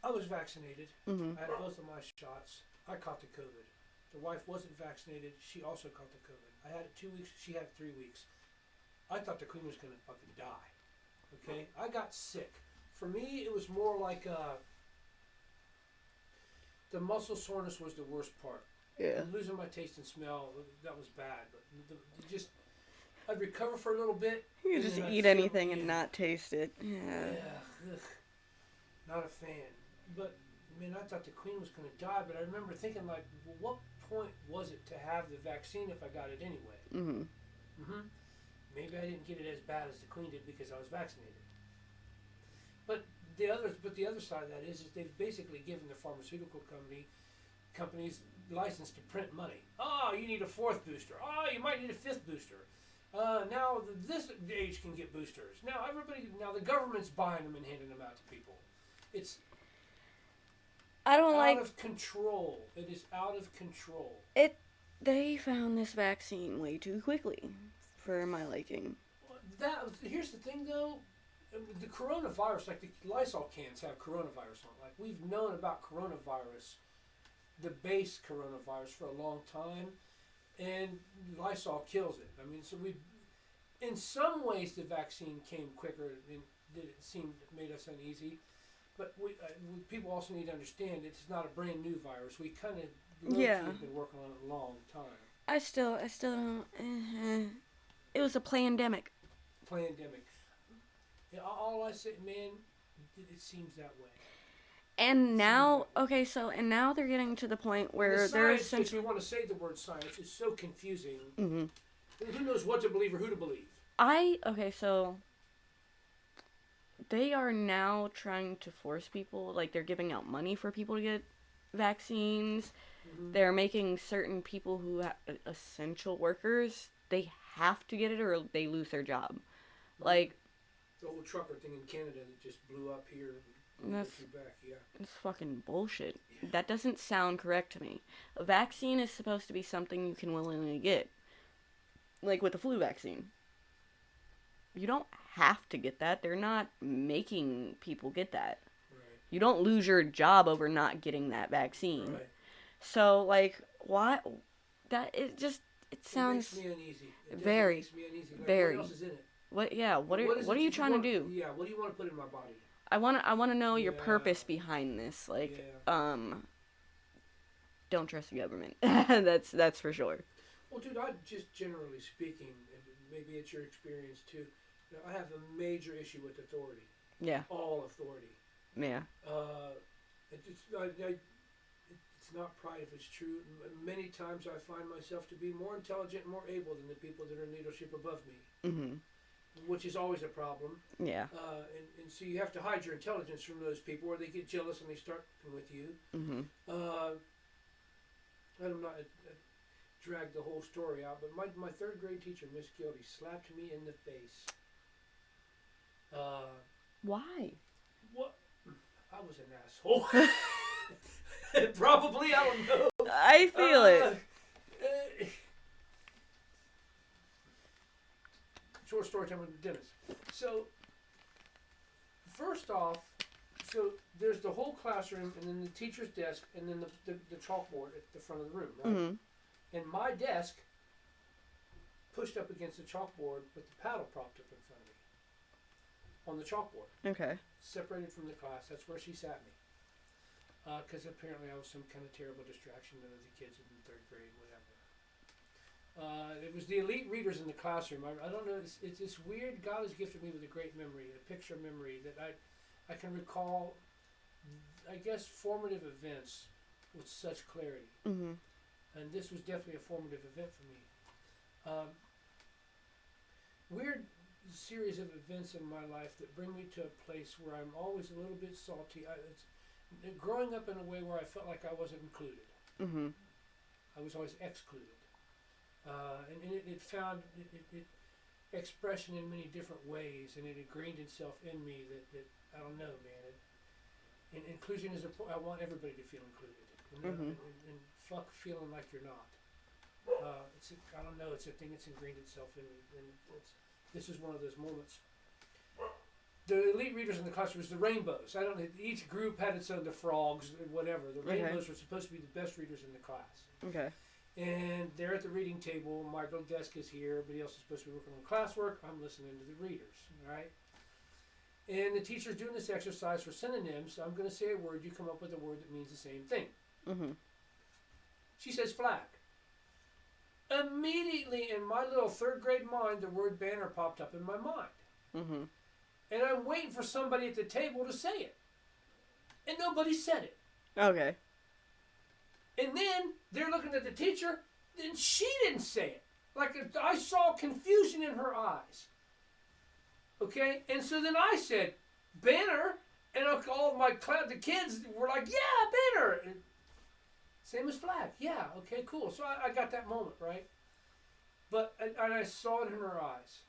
I was vaccinated. Mm-hmm. I had both of my shots. I caught the COVID. The wife wasn't vaccinated. She also caught the COVID. I had it 2 weeks. She had it 3 weeks. I thought the queen was going to fucking die. Okay? I got sick. For me, it was more like the muscle soreness was the worst part. Yeah. Losing my taste and smell, that was bad. But I'd recover for a little bit. You can just eat anything and not taste it. Yeah. Ugh. Not a fan. But, man, I thought the queen was going to die. But I remember thinking, like, well, what point was it to have the vaccine if I got it anyway? Maybe I didn't get it as bad as the queen did because I was vaccinated. But the other side of that is they've basically given the pharmaceutical companies license to print money. Oh, you need a fourth booster. Oh, you might need a fifth booster. Now this age can get boosters. Now the government's buying them and handing them out to people. It's out of control. It is out of control. They found this vaccine way too quickly for my liking. Here's the thing though. The coronavirus, like the Lysol cans have coronavirus on. Like we've known about coronavirus, the base coronavirus for a long time, and Lysol kills it. I mean, so in some ways, the vaccine came quicker than it made us uneasy. But people also need to understand it's not a brand new virus. We kind of have been working on it a long time. I still don't. It was a plandemic. Yeah, all I say, man, it seems that way. And now, now they're getting to the point where they're essentially... If you want to say the word science, it's so confusing. Mm-hmm. Who knows what to believe or who to believe? So they are now trying to force people, like they're giving out money for people to get vaccines. Mm-hmm. They're making certain people who are essential workers, they have to get it or they lose their job. Mm-hmm. Like... The whole trucker thing in Canada that just blew up here and back, yeah. It's fucking bullshit. Yeah. That doesn't sound correct to me. A vaccine is supposed to be something you can willingly get. Like with the flu vaccine. You don't have to get that. They're not making people get that. Right. You don't lose your job over not getting that vaccine. Right. So, like, why? It sounds... It makes me uneasy. Very. Makes me uneasy. Like, very. What else is in it? What are you trying to do? Yeah, what do you want to put in my body? I want to know your purpose behind this. Like, don't trust the government. that's for sure. Well, dude, I just generally speaking, and maybe it's your experience too. I have a major issue with authority. Yeah. All authority. Yeah. It's not pride if it's true. Many times I find myself to be more intelligent and more able than the people that are in leadership above me. Mm-hmm. Which is always a problem. Yeah. And so you have to hide your intelligence from those people, or they get jealous and they start with you. Mm-hmm. I'm not drag the whole story out, but my third grade teacher, Miss Gildy, slapped me in the face. Why? What? I was an asshole. Probably, I don't know. I feel it. Short story time with the dentist. So, first off, so there's the whole classroom, and then the teacher's desk, and then the chalkboard at the front of the room, right? Mm-hmm. And my desk pushed up against the chalkboard with the paddle propped up in front of me on the chalkboard, Okay. separated from the class. That's where she sat me. Because apparently I was some kind of terrible distraction to the kids in third grade, whatever. It was the elite readers in the classroom. I don't know. It's weird. God has gifted me with a great memory, a picture memory that I can recall, I guess, formative events with such clarity. Mm-hmm. And this was definitely a formative event for me. Weird series of events in my life that bring me to a place where I'm always a little bit salty. Growing up in a way where I felt like I wasn't included. Mm-hmm. I was always excluded. And it found expression in many different ways, and it ingrained itself in me that I don't know, man. And inclusion is I want everybody to feel included, and fuck feeling like you're not. I don't know. It's a thing that's ingrained itself in me, and this is one of those moments. The elite readers in the class was the rainbows. I don't know. Each group had its own. The frogs, whatever. The rainbows were supposed to be the best readers in the class. Okay. And they're at the reading table. My little desk is here. Everybody else is supposed to be working on classwork. I'm listening to the readers, right? And the teacher's doing this exercise for synonyms. So I'm going to say a word. You come up with a word that means the same thing. Mm-hmm. She says flag. Immediately in my little third grade mind, the word banner popped up in my mind. Mm-hmm. And I'm waiting for somebody at the table to say it. And nobody said it. Okay. And then they're looking at the teacher, and she didn't say it. Like I saw confusion in her eyes. Okay? And so then I said, banner. And all of my class, the kids were like, yeah, banner. And same as flag. Yeah, okay, cool. So I got that moment, right? But and I saw it in her eyes.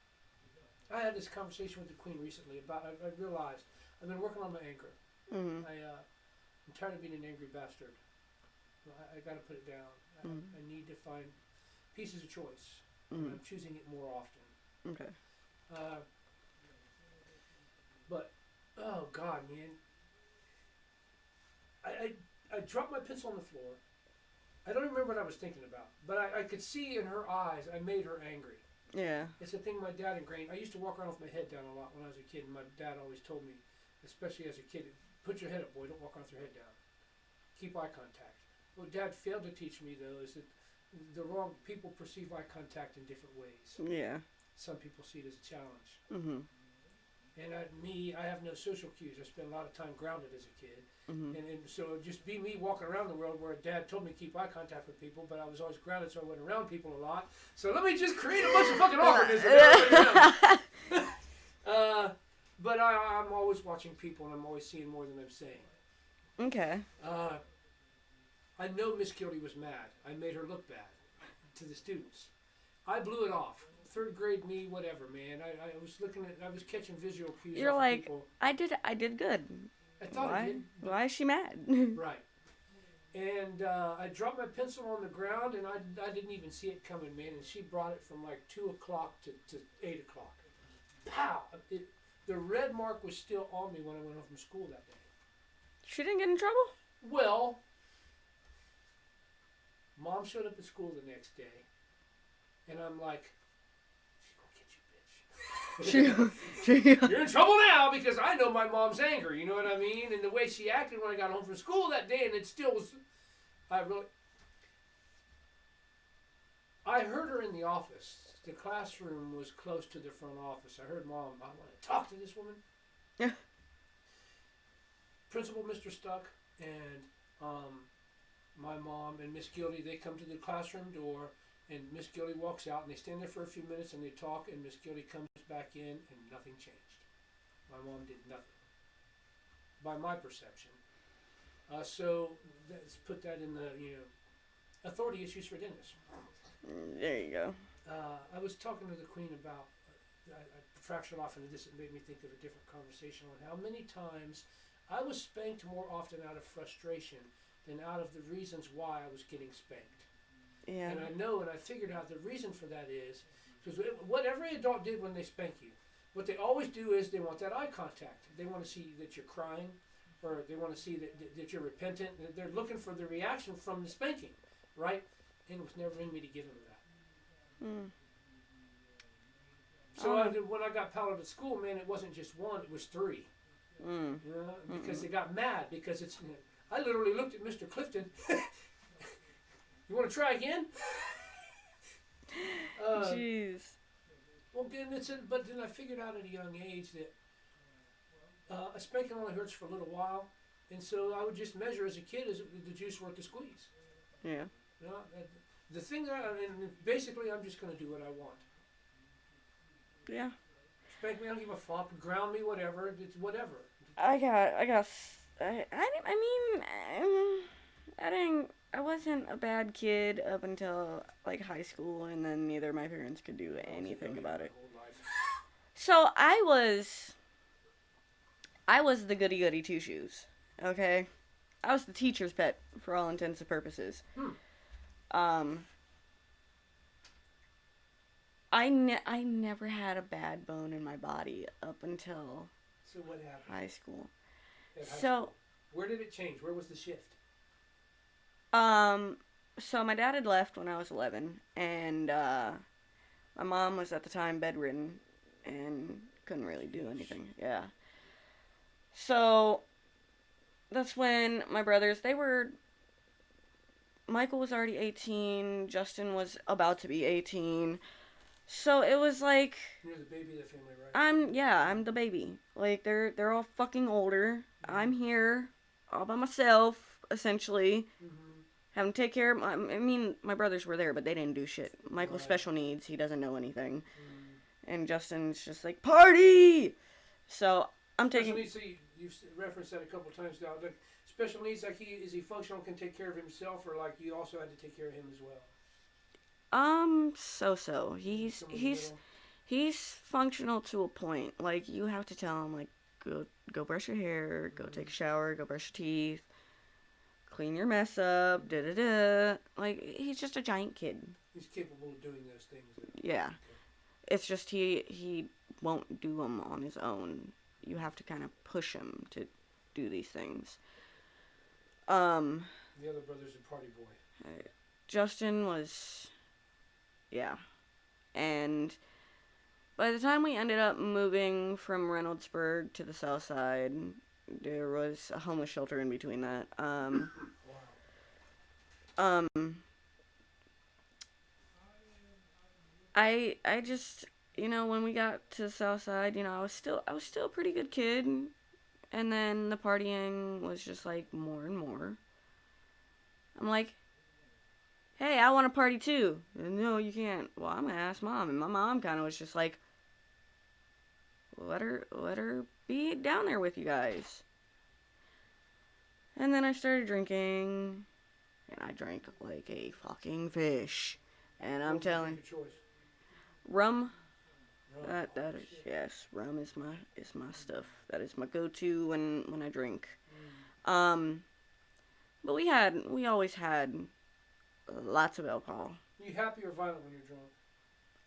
I had this conversation with the Queen recently about, I realized I've been working on my anger. Mm-hmm. I'm tired of being an angry bastard. I got to put it down. I need to find pieces of choice. And I'm choosing it more often. Okay. But, oh God, man. I dropped my pencil on the floor. I don't even remember what I was thinking about. But I could see in her eyes, I made her angry. Yeah. It's a thing my dad ingrained. I used to walk around with my head down a lot when I was a kid, and my dad always told me, especially as a kid, put your head up, boy, don't walk around with your head down. Keep eye contact. What Dad failed to teach me, though, is that people perceive eye contact in different ways. Yeah. Some people see it as a challenge. Mm-hmm. And I have no social cues. I spent a lot of time grounded as a kid. Mm-hmm. And so just be me walking around the world where Dad told me to keep eye contact with people, but I was always grounded, so I went around people a lot. So let me just create a bunch of fucking awkwardness. But I'm always watching people, and I'm always seeing more than I'm saying. Okay. I know Miss Gildy was mad. I made her look bad to the students. I blew it off. Third grade me, whatever, man. I was catching visual cues. You're like, people. I did good. I thought I did. Why is she mad? Right. And I dropped my pencil on the ground, and I didn't even see it coming, man. And she brought it from like 2 o'clock to 8 o'clock. Pow! The red mark was still on me when I went home from school that day. She didn't get in trouble? Well, Mom showed up at school the next day, and I'm like, she's gonna get you, bitch. You're in trouble now because I know my mom's angry, you know what I mean? And the way she acted when I got home from school that day, and it still was, I heard her in the office. The classroom was close to the front office. I heard Mom, I want to talk to this woman. Yeah. Principal Mr. Stuck and my mom and Miss Gildy, they come to the classroom door, and Miss Gildy walks out, and they stand there for a few minutes, and they talk, and Miss Gildy comes back in, and nothing changed. My mom did nothing, by my perception. So let's put that in the, authority issues for Dennis. There you go. I was talking to the Queen about, I fractured off into this, it made me think of a different conversation on how many times I was spanked more often out of frustration than out of the reasons why I was getting spanked. Yeah. And I figured out the reason for that is, because what every adult did when they spank you, what they always do is they want that eye contact. They want to see that you're crying, or they want to see that you're repentant. They're looking for the reaction from the spanking, right? And it was never in me to give them that. Mm. So when I got paddled at school, man, it wasn't just one; it was three. Mm. You know, because they got mad because it's. I literally looked at Mr. Clifton. You want to try again? Jeez. Well, again, but then I figured out at a young age that a spanking only hurts for a little while, and so I would just measure as a kid is the juice worth the squeeze. Yeah. You know, the thing and basically I'm just going to do what I want. Yeah. Spank me, I don't give a fuck. Ground me, whatever. It's whatever. I mean, I wasn't a bad kid up until like high school, and then neither of my parents could do anything about it. So I was the goody goody two shoes. Okay, I was the teacher's pet for all intents and purposes. Um, I never had a bad bone in my body up until So what happened? high school. At high So, school? Where did it change? Where was the shift? so my dad had left when I was 11, and my mom was at the time bedridden and couldn't really do anything. Yeah. So that's when my brothers, Michael was already 18, Justin was about to be 18. So it was like You're the baby of the family, right? I'm the baby. Like they're all fucking older. I'm here all by myself essentially. Having to take care of my brothers were there, but they didn't do shit. Michael's special needs, he doesn't know anything. And Justin's just like, party! So I'm taking. Special needs, you've referenced that a couple times now. Like, special needs, like is he functional, can take care of himself, or like you also had to take care of him as well? So. He's functional to a point. Like, you have to tell him, like, go brush your hair, go take a shower, go brush your teeth, clean your mess up, da-da-da. Like, he's just a giant kid. He's capable of doing those things. Yeah. Okay. It's just he won't do them on his own. You have to kind of push him to do these things. The other brother's a party boy. Justin was, yeah. And by the time we ended up moving from Reynoldsburg to the south side, there was a homeless shelter in between that. Wow. I just, when we got to the south side, I was still a pretty good kid. And then the partying was just like more and more. I'm like, hey, I want to party too. No, you can't. Well, I'm gonna ask mom. And my mom kind of was just like, let her be down there with you guys. And then I started drinking, and I drank like a fucking fish. And I'm telling, rum. That is, yes, rum is my stuff. That is my go-to when I drink. But we always had lots of alcohol. Are you happy or violent when you're drunk?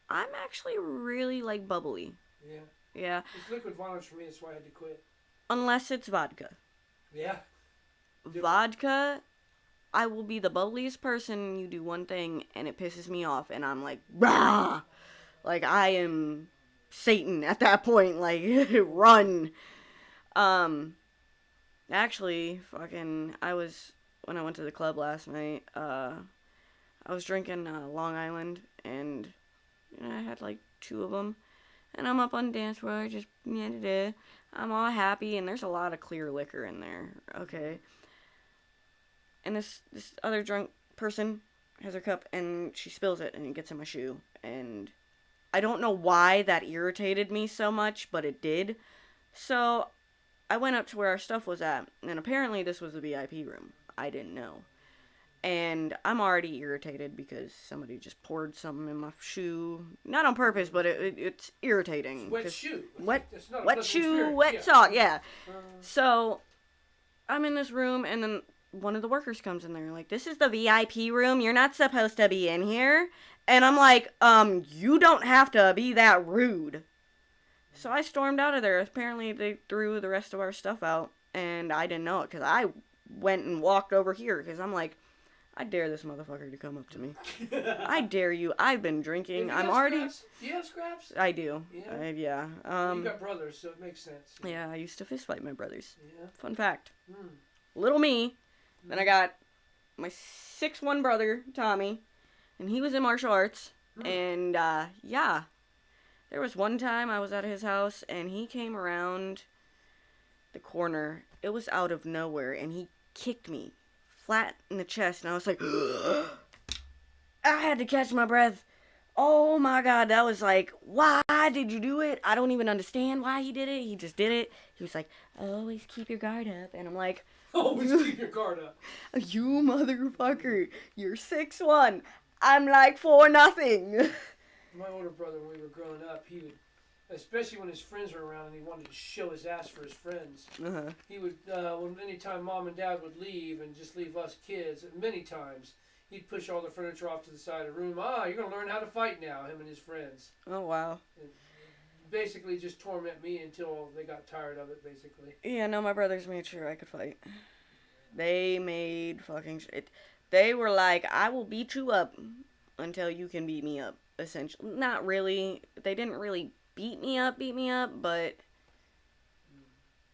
I'm actually really like bubbly. Yeah. Yeah. It's liquid violence for me. That's why I had to quit. Unless it's vodka. Yeah. Vodka, I will be the bubbliest person. You do one thing and it pisses me off, and I'm like, rah! Like I am Satan at that point. Like run. Actually, when I went to the club last night, I was drinking Long Island, and I had like 2 of them, and I'm up on the dance floor, just I'm all happy, and there's a lot of clear liquor in there, okay? And this other drunk person has her cup, and she spills it, and it gets in my shoe, and I don't know why that irritated me so much, but it did. So I went up to where our stuff was at, and apparently this was the VIP room. I didn't know. And I'm already irritated because somebody just poured something in my shoe. Not on purpose, but it's irritating. Wet shoe. Wet shoe, experience. wet sock, yeah. So I'm in this room, and then one of the workers comes in there like, this is the VIP room. You're not supposed to be in here. And I'm like, you don't have to be that rude. So I stormed out of there. Apparently they threw the rest of our stuff out. and I didn't know it because I went and walked over here because I'm like, I dare this motherfucker to come up to me. I dare you. I've been drinking. I'm already. Scraps? Do you have scraps? I do. Yeah. Yeah. You got brothers, so it makes sense. Yeah, I used to fist fight my brothers. Yeah. Fun fact. Mm. Little me. Then I got my 6'1" brother, Tommy, and he was in martial arts. And, yeah. There was one time I was at his house, and he came around the corner. It was out of nowhere, and he kicked me flat in the chest, and I was like, I had to catch my breath. Oh my god, that was like, why did you do it? I don't even understand why he did it. He just did it. He was like, always keep your guard up. And I'm like, always keep your guard up. You motherfucker, you're 6'1". I'm like 4-0. My older brother, when we were growing up, he would, especially when his friends were around and he wanted to show his ass for his friends, he would, when anytime mom and dad would leave and just leave us kids, many times, he'd push all the furniture off to the side of the room. You're going to learn how to fight now, him and his friends. Oh, wow. And basically just torment me until they got tired of it, basically. Yeah, no, my brothers made sure I could fight. They made fucking shit. They were like, I will beat you up until you can beat me up, essentially. Not really. They didn't really beat me up, but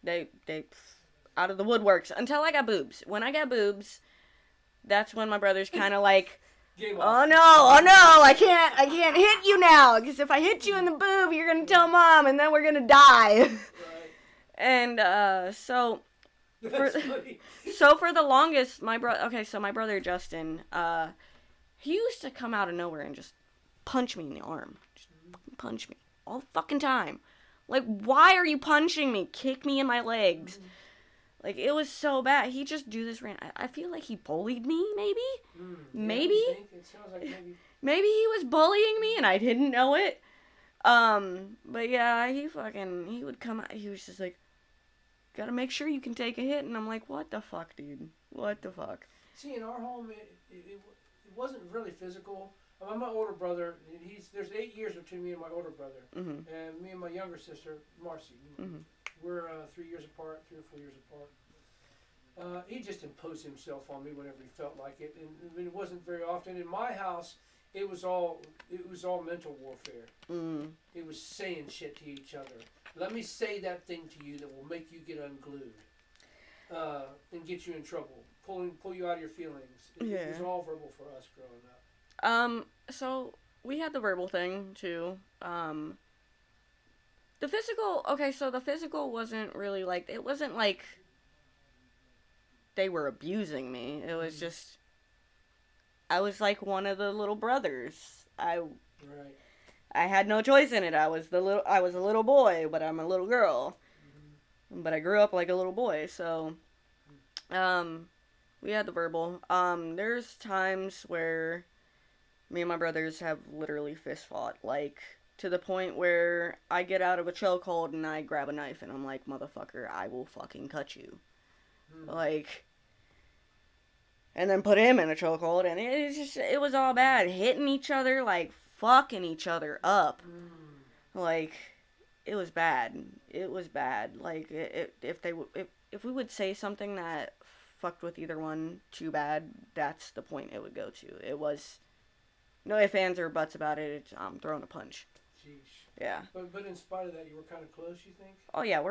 they out of the woodworks until I got boobs. When I got boobs, that's when my brothers kind of like, oh no, I can't hit you now, because if I hit you in the boob, you're gonna tell mom, and then we're gonna die. Right. And so for the longest, my brother Justin, he used to come out of nowhere and just punch me in the arm, just punch me all the fucking time. Like, why are you punching me? Kick me in my legs. Like, it was so bad. He just do this I feel like he bullied me, maybe? Maybe? It sounds like maybe he was bullying me and I didn't know it. But yeah, he would come out, he was just like, gotta make sure you can take a hit. And I'm like, what the fuck, dude? What the fuck? See, in our home, it wasn't really physical. My older brother, there's 8 years between me and my older brother. And me and my younger sister, Marcy. We're 3 years apart, 3 or 4 years apart. He just imposed himself on me whenever he felt like it, and it wasn't very often. In my house, it was all mental warfare. It was saying shit to each other. Let me say that thing to you that will make you get unglued, and get you in trouble. Pull you out of your feelings. It was all verbal for us growing up. So we had the verbal thing too. The physical wasn't really like, it wasn't like they were abusing me. It was just, I was like one of the little brothers. I had no choice in it. I was a little boy, but I'm a little girl. But I grew up like a little boy, so, we had the verbal. There's times where me and my brothers have literally fist fought, like, to the point where I get out of a chokehold and I grab a knife and I'm like, motherfucker, I will fucking cut you. Like, and then put him in a chokehold, and it was all bad. Hitting each other, like, fucking each other up. Like, it was bad. It was bad. Like, if we would say something that fucked with either one too bad, that's the point it would go to. It was no ifs, ands, or buts about it. It's throwing a punch. Jeez. Yeah. But in spite of that, you were kind of close, you think? Oh yeah,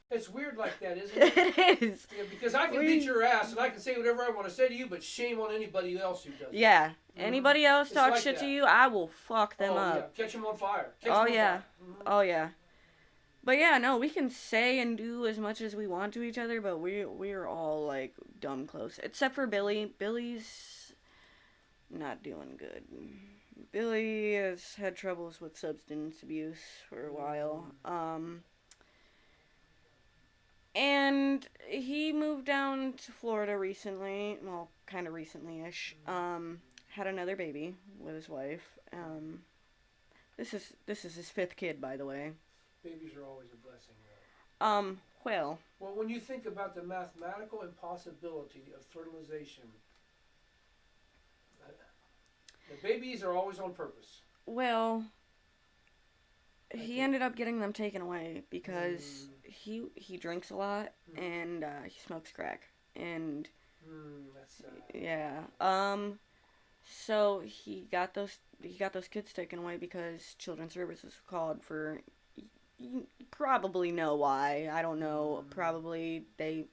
It's weird like that, isn't it? It is. Yeah, because I can beat your ass and I can say whatever I want to say to you, but shame on anybody else who does it. Yeah. Anybody else talk shit to you, I will fuck them up. Yeah. Catch them on fire. Oh yeah. But yeah, no, we can say and do as much as we want to each other, but we're all like dumb close, except for Billy. Billy's not doing good. Billy has had troubles with substance abuse for a while. And he moved down to Florida recently. Well, kind of recently-ish. Had another baby with his wife. This is his 5th kid, by the way. Babies are always a blessing, though. Well, when you think about the mathematical impossibility of fertilization, the babies are always on purpose. Well, he ended up getting them taken away because he drinks a lot and he smokes crack and That's sad. yeah. So he got those kids taken away because Children's Services called for. You probably know why. I don't know. Probably they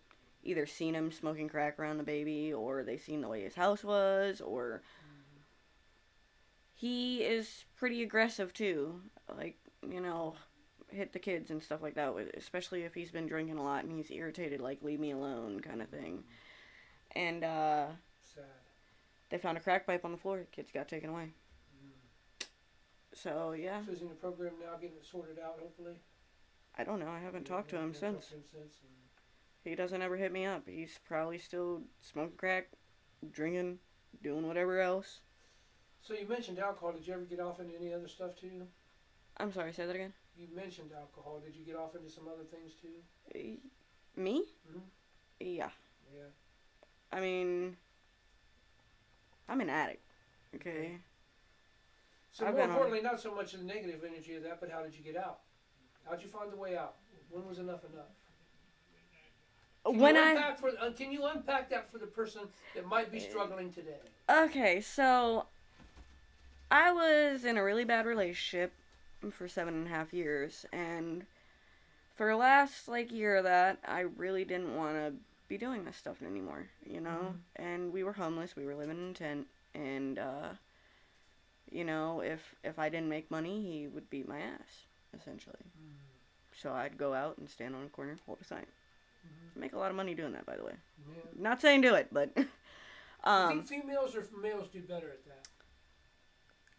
either seen him smoking crack around the baby, or they seen the way his house was, or he is pretty aggressive too. Like, you know, hit the kids and stuff like that. Especially if he's been drinking a lot and he's irritated, like leave me alone kind of thing. And Sad. they found a crack pipe on the floor. Kids got taken away. So yeah, So he's in the program now, getting it sorted out. Hopefully. I don't know. I haven't talked to him since. Talked to him since. He doesn't ever hit me up. He's probably still smoking crack, drinking, doing whatever else. So you mentioned alcohol. Did you ever get off into any other stuff too? I'm sorry, say that again. You mentioned alcohol. Did you get off into some other things too? Me? Mm-hmm. Yeah. Yeah. I mean, I'm an addict. Okay. So I've more been on- importantly, not so much the negative energy of that, but how did you get out? How'd you find the way out? When was enough enough? Can you unpack that for the person that might be struggling today? Okay, so I was in a really bad relationship for 7.5 years, and for the last year of that, I really didn't want to be doing this stuff anymore, you know. And we were homeless. We were living in a tent, and you know, if I didn't make money, he would beat my ass, essentially. So I'd go out and stand on a corner, hold a sign. Make a lot of money doing that, by the way. Yeah. Not saying do it, but You think females or males do better at that?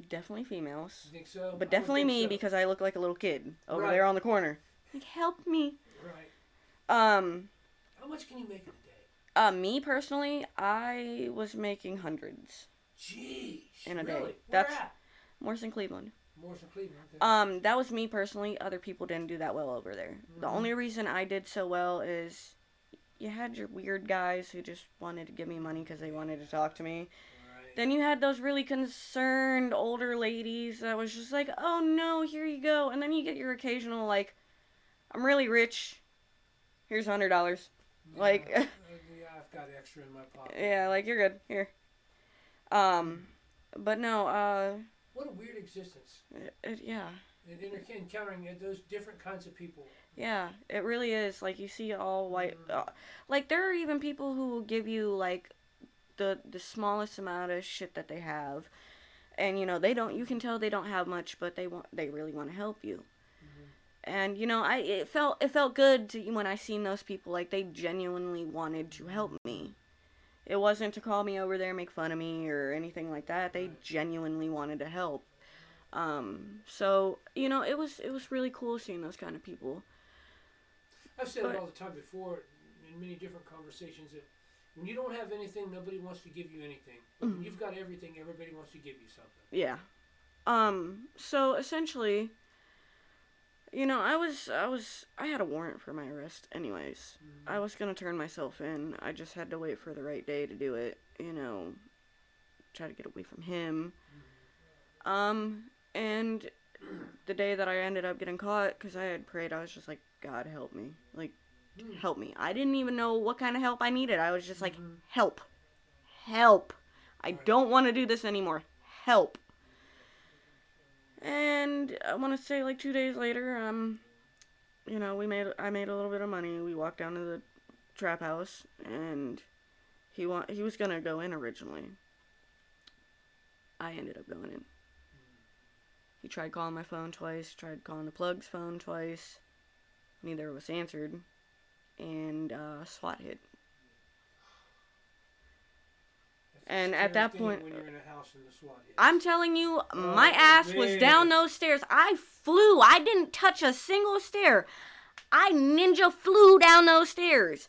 definitely females. You think so? But definitely me, because I look like a little kid over there on the corner. Like, help me. Right. How much can you make in a day? Me personally, I was making hundreds. Jeez. In a really? day. Where That's at? Morrison, Cleveland. Morrison, Cleveland. Okay. That was me personally. Other people didn't do that well over there. The only reason I did so well is you had your weird guys who just wanted to give me money because they wanted to talk to me. Right. Then you had those really concerned older ladies that was just like, oh no, here you go. And then you get your occasional, like, I'm really rich. Here's $100. Yeah, Like, yeah, I've got extra in my pocket. yeah, like, you're good. Here. But no, what a weird existence. yeah. And encountering those different kinds of people. Yeah, it really is. Like, you see all white. Like, there are even people who will give you, like, the smallest amount of shit that they have. And, you know, you can tell they don't have much, but they really want to help you. And, you know, it felt good when I seen those people, like, they genuinely wanted to help me. It wasn't to call me over there, make fun of me, or anything like that. They genuinely wanted to help. So, you know, it was really cool seeing those kind of people. I've said it all the time before in many different conversations that when you don't have anything, nobody wants to give you anything. But when you've got everything, everybody wants to give you something. Yeah. So essentially, you know, I had a warrant for my arrest anyways. I was gonna turn myself in. I just had to wait for the right day to do it, you know, try to get away from him. And the day that I ended up getting caught, because I had prayed, I was just like, God, help me. Like, help me. I didn't even know what kind of help I needed. I was just like, help. Help. I don't want to do this anymore. Help. And I want to say, like, 2 days later, you know, I made a little bit of money. We walked down to the trap house, and he was going to go in originally. I ended up going in. He tried calling my phone twice, tried calling the plug's phone twice. Neither of us answered. And SWAT hit. And at that point, when you're in a house and the SWAT hits. I'm telling you, my ass was down those stairs. I flew. I didn't touch a single stair. I ninja flew down those stairs.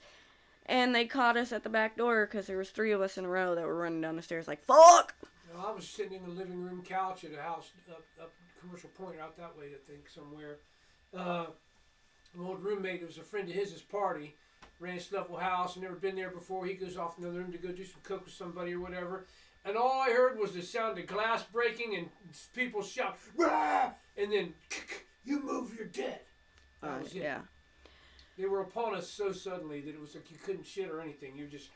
And they caught us at the back door because there was 3 of us in a row that were running down the stairs like, fuck! I was sitting in the living room couch at a house up Commercial Point, out that way, I think, somewhere. An old roommate, it was a friend of his party, ran a snuffle house, never been there before. He goes off in another room to go do some coke with somebody or whatever. And all I heard was the sound of glass breaking and people shout, "Rah!" And then, you move, you're dead. That was it. Yeah. They were upon us so suddenly that it was like you couldn't shit or anything. You're just,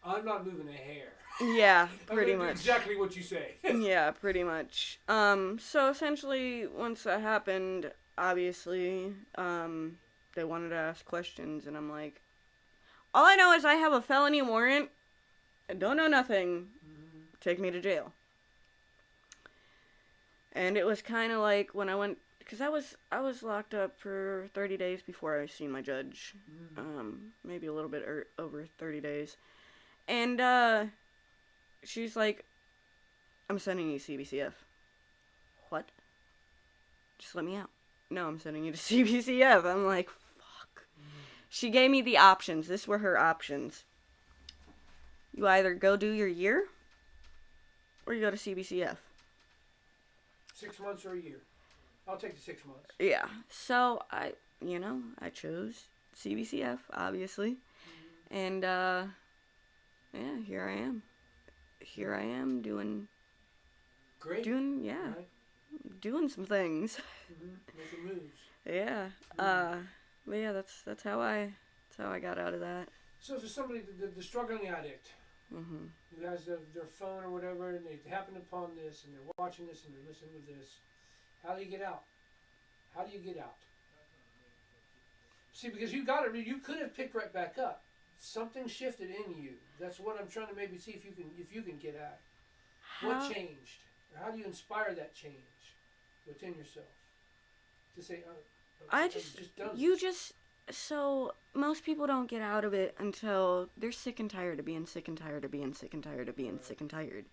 I'm not moving a hair. Yeah, I'm pretty gonna do much. exactly what you say. Yeah, pretty much. So essentially, once that happened, obviously, they wanted to ask questions, and I'm like, all I know is I have a felony warrant. I don't know nothing. Take me to jail. And it was kind of like when I went, because I was locked up for 30 days before I seen my judge. Maybe a little bit over 30 days. And she's like, I'm sending you CBCF. What? Just let me out. No, I'm sending you to CBCF. I'm like, fuck. She gave me the options. This were her options. You either go do your year, or you go to CBCF. 6 months or a year. I'll take the 6 months. Yeah. So I chose CBCF, obviously. And yeah, here I am. Here I am doing Great. yeah, Right. doing some things. Making moves. Yeah. But yeah, that's how I got out of that. So for somebody, the struggling addict, who has their phone or whatever, and they happen upon this, and they're watching this, and they're listening to this, how do you get out? How do you get out? See, because you could have picked right back up. Something shifted in you. That's what I'm trying to maybe see if you can get at. What changed? Or how do you inspire that change within yourself? To say, I've just done this. So most people don't get out of it until they're sick and tired of being sick and tired of being sick and tired of being sick and tired.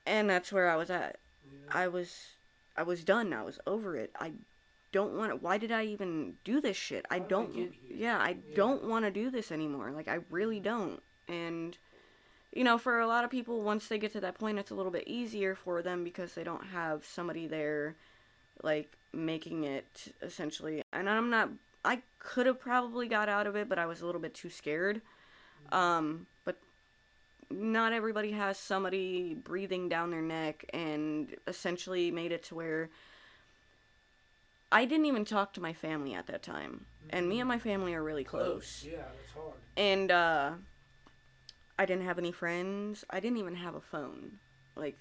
And that's where I was at. Yeah. I was done. I was over it. I don't want to. Why did I even do this shit? I don't want to do this anymore. Like, I really don't. And for a lot of people, once they get to that point, it's a little bit easier for them because they don't have somebody there, like, making it, essentially. And I could have probably got out of it, but I was a little bit too scared. But not everybody has somebody breathing down their neck, and essentially made it to where I didn't even talk to my family at that time. And me and my family are really close. Yeah, that's hard. And I didn't have any friends. I didn't even have a phone. Like,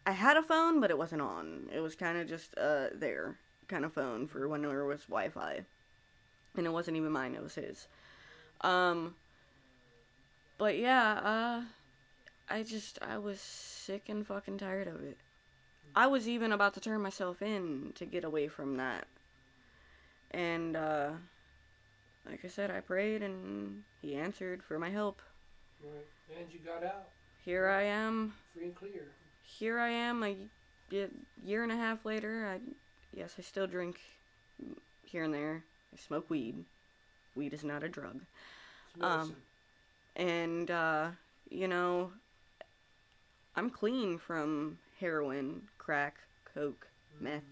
I had a phone, but it wasn't on. It was kind of just there kind of phone for when there was Wi-Fi. And it wasn't even mine, it was his. But yeah, I was sick and fucking tired of it. I was even about to turn myself in to get away from that. And like I said, I prayed and he answered for my help. Right. And you got out. Here I am. Free and clear. Here I am a year and a half later. I still drink here and there. I smoke weed. Weed is not a drug. It's medicine. And I'm clean from heroin, crack, coke, meth,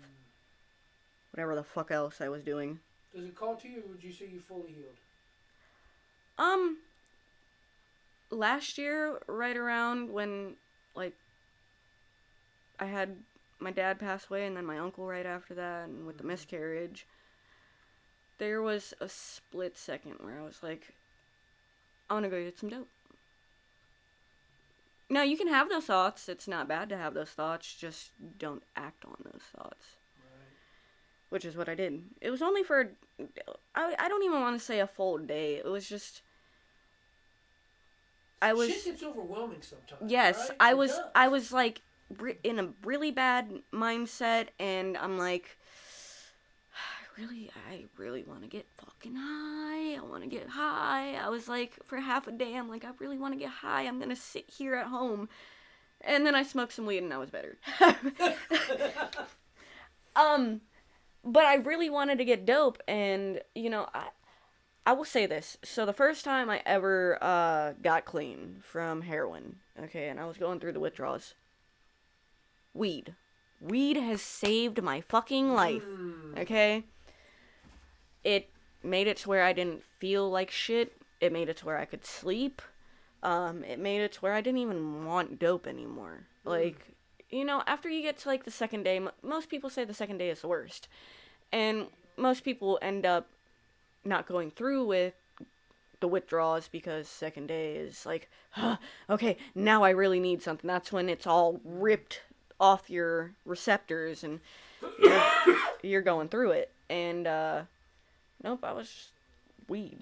whatever the fuck else I was doing. Does it call to you, or would you say you're fully healed? Last year, right around when, like, I had my dad pass away and then my uncle right after that, and with the miscarriage, there was a split second where I was like, I want to go get some dope. Now, you can have those thoughts. It's not bad to have those thoughts. Just don't act on those thoughts. Right. Which is what I did. It was only for, I don't even want to say a full day. It was just, Shit gets overwhelming sometimes. Yes, right? I was like in a really bad mindset, and I'm like, I really want to get fucking high. I want to get high. I was like, for half a day, I'm like, I really want to get high. I'm gonna sit here at home. And then I smoked some weed and I was better. But I really wanted to get dope, and I will say this. So the first time I ever got clean from heroin, okay, and I was going through the withdrawals, weed has saved my fucking life, okay? It made it to where I didn't feel like shit. It made it to where I could sleep. It made it to where I didn't even want dope anymore. Like, after you get to, like, the second day, most people say the second day is the worst. And most people end up not going through with the withdrawals because second day is like, okay, now I really need something. That's when it's all ripped off your receptors and you're, you're going through it. And nope, I was just, weed.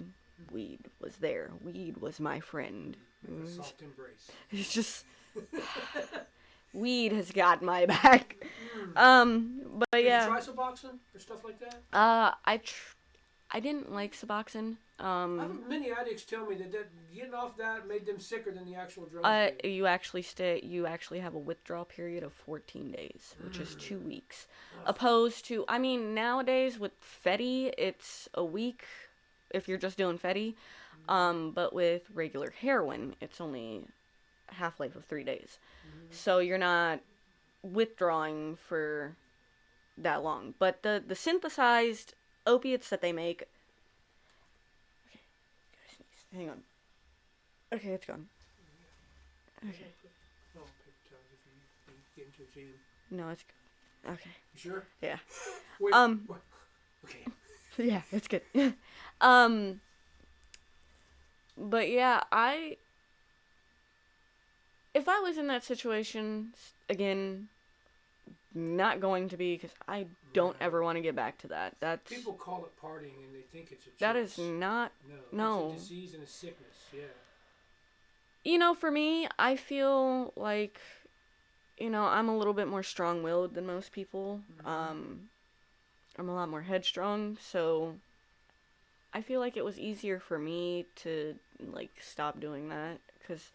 Weed was there. Weed was my friend. A soft embrace. It's just weed has got my back. But Did yeah. you try Suboxone or stuff like that? I didn't like Suboxone. Many addicts tell me that getting off that made them sicker than the actual drugs. You actually have a withdrawal period of 14 days, which is 2 weeks. Opposed to, I mean, nowadays with Fetty, it's a week if you're just doing Fetty. But with regular heroin, it's only half-life of 3 days. So you're not withdrawing for that long. But the synthesized opiates that they make. Okay, gotta sneeze. Hang on. Okay, it's gone. Okay. Oh, paper towels if you get into a jam. No, it's good. Okay. You sure? Yeah. Wait, what? Okay. Yeah, it's good. But yeah, if I was in that situation again, not going to be, because I don't ever want to get back to that. That's People call it partying and they think it's a choice. that is not. No. It's a disease and a sickness. Yeah. You know, for me, I feel like, I'm a little bit more strong-willed than most people. I'm a lot more headstrong, so I feel like it was easier for me to, like, stop doing that, because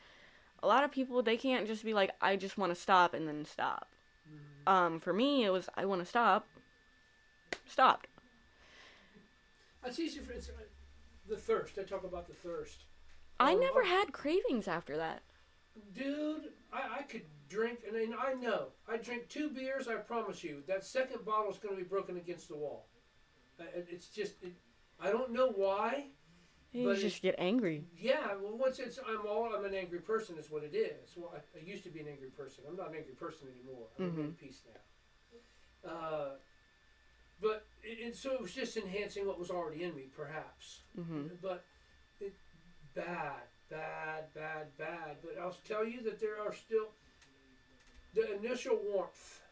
a lot of people, they can't just be like, I just want to stop and then stop. For me, it was, I want to stop, stopped. It's easy for the thirst. I talk about the thirst. I never had cravings after that. Dude, I could drink, and I know. I drink 2 beers, I promise you. That second bottle is going to be broken against the wall. It's just, I don't know why. You just get angry. Yeah, well, once I'm an angry person is what it is. Well, I used to be an angry person. I'm not an angry person anymore. I'm at peace now. But so it was just enhancing what was already in me, perhaps. But bad. But I'll tell you that there are still the initial warmth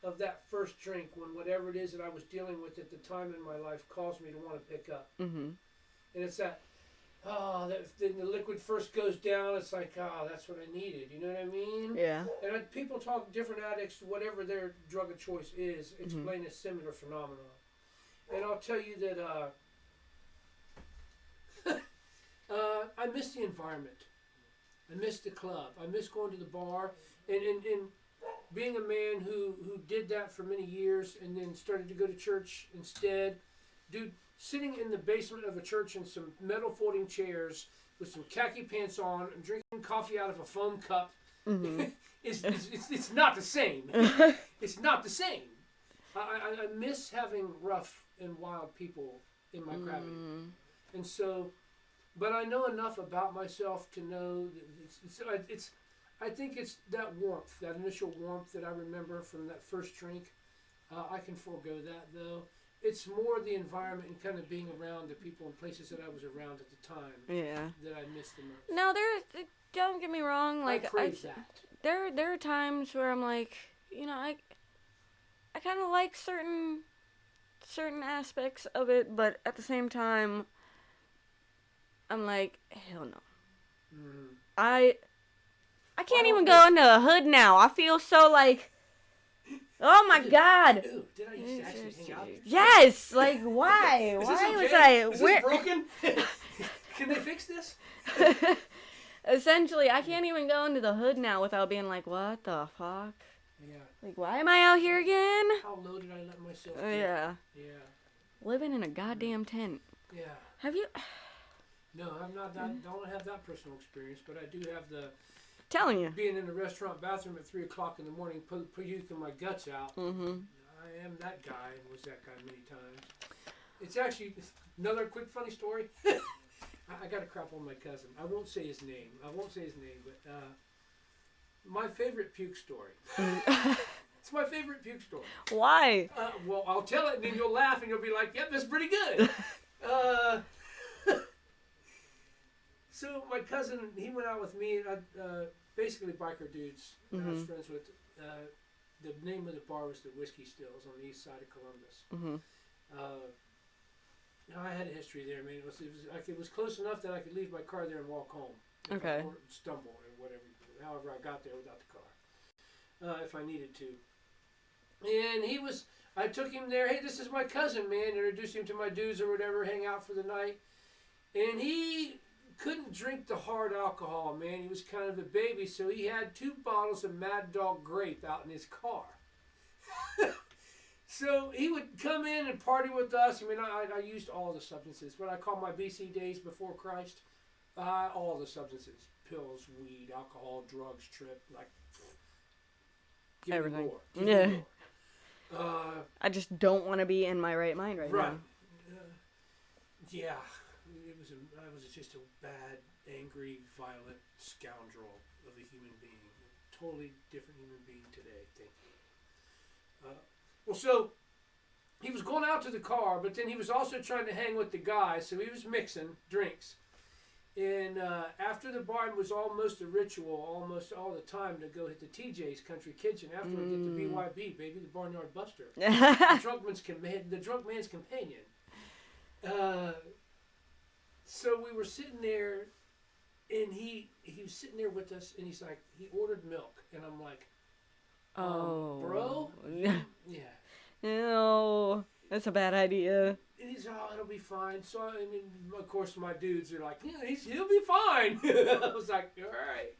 of that first drink, when whatever it is that I was dealing with at the time in my life caused me to want to pick up. And it's that, the liquid first goes down, it's like, that's what I needed. You know what I mean? Yeah. And people talk, different addicts, whatever their drug of choice is, explain a similar phenomenon. And I'll tell you that I miss the environment. I miss the club. I miss going to the bar. And being a man who did that for many years and then started to go to church instead, dude, sitting in the basement of a church in some metal folding chairs with some khaki pants on and drinking coffee out of a foam cup, it's not the same. It's not the same. I miss having rough and wild people in my gravity. And so, but I know enough about myself to know that I think it's that warmth, that initial warmth that I remember from that first drink. I can forego that, though. It's more the environment and kind of being around the people and places that I was around at the time. Yeah. That I missed the most. No, don't get me wrong. Like, I crave that. There are times where I'm like, I kind of like certain aspects of it, but at the same time, I'm like, hell no. I can't even go into the hood now. I feel so like, oh my God. Ew, did I used to actually hang out here? Yes, like why? Is Why this okay? was I? Is this broken? Can they fix this? Essentially, I can't even go into the hood now without being like, what the fuck? Yeah. Like, why am I out here again? How low did I let myself get? Yeah. Yeah. Living in a goddamn tent. Yeah. Have you? No, I'm not that. Don't have that personal experience, but I do have the. Telling you. Being in the restaurant bathroom at 3 o'clock in the morning, puking my guts out. I am that guy and was that guy many times. It's actually another quick funny story. I got to crap on my cousin. I won't say his name. But my favorite puke story. It's my favorite puke story. Why? Well, I'll tell it and then you'll laugh and you'll be like, yep, that's pretty good. Uh, so my cousin, he went out with me. Basically biker dudes that I was friends with. The name of the bar was the Whiskey Stills on the east side of Columbus. I had a history there, man. It was close enough that I could leave my car there and walk home. Okay. Or stumble or whatever. However, I got there without the car. If I needed to. And I took him there. Hey, this is my cousin, man. Introduced him to my dudes or whatever, hang out for the night. And he couldn't drink the hard alcohol, man. He was kind of a baby, so he had 2 bottles of Mad Dog Grape out in his car. So he would come in and party with us. I mean, I used all the substances. What I call my BC days before Christ. All the substances. Pills, weed, alcohol, drugs, trip. Like, give everything. Me more. Give me more. I just don't want to be in my right mind right now. Yeah. I was just a bad, angry, violent scoundrel of a human being. A totally different human being today, thank you. Well, so he was going out to the car, but then he was also trying to hang with the guys, so he was mixing drinks. And after the bar, it was almost a ritual, almost all the time, to go hit the TJ's Country Kitchen. After we get the BYB, baby, the Barnyard Buster, the drunk man's companion. So we were sitting there, and he was sitting there with us, and he's like, he ordered milk, and I'm like, bro, yeah. No, that's a bad idea. And he's, it'll be fine. So, and then, of course, my dudes are like, yeah, he'll be fine. I was like, all right.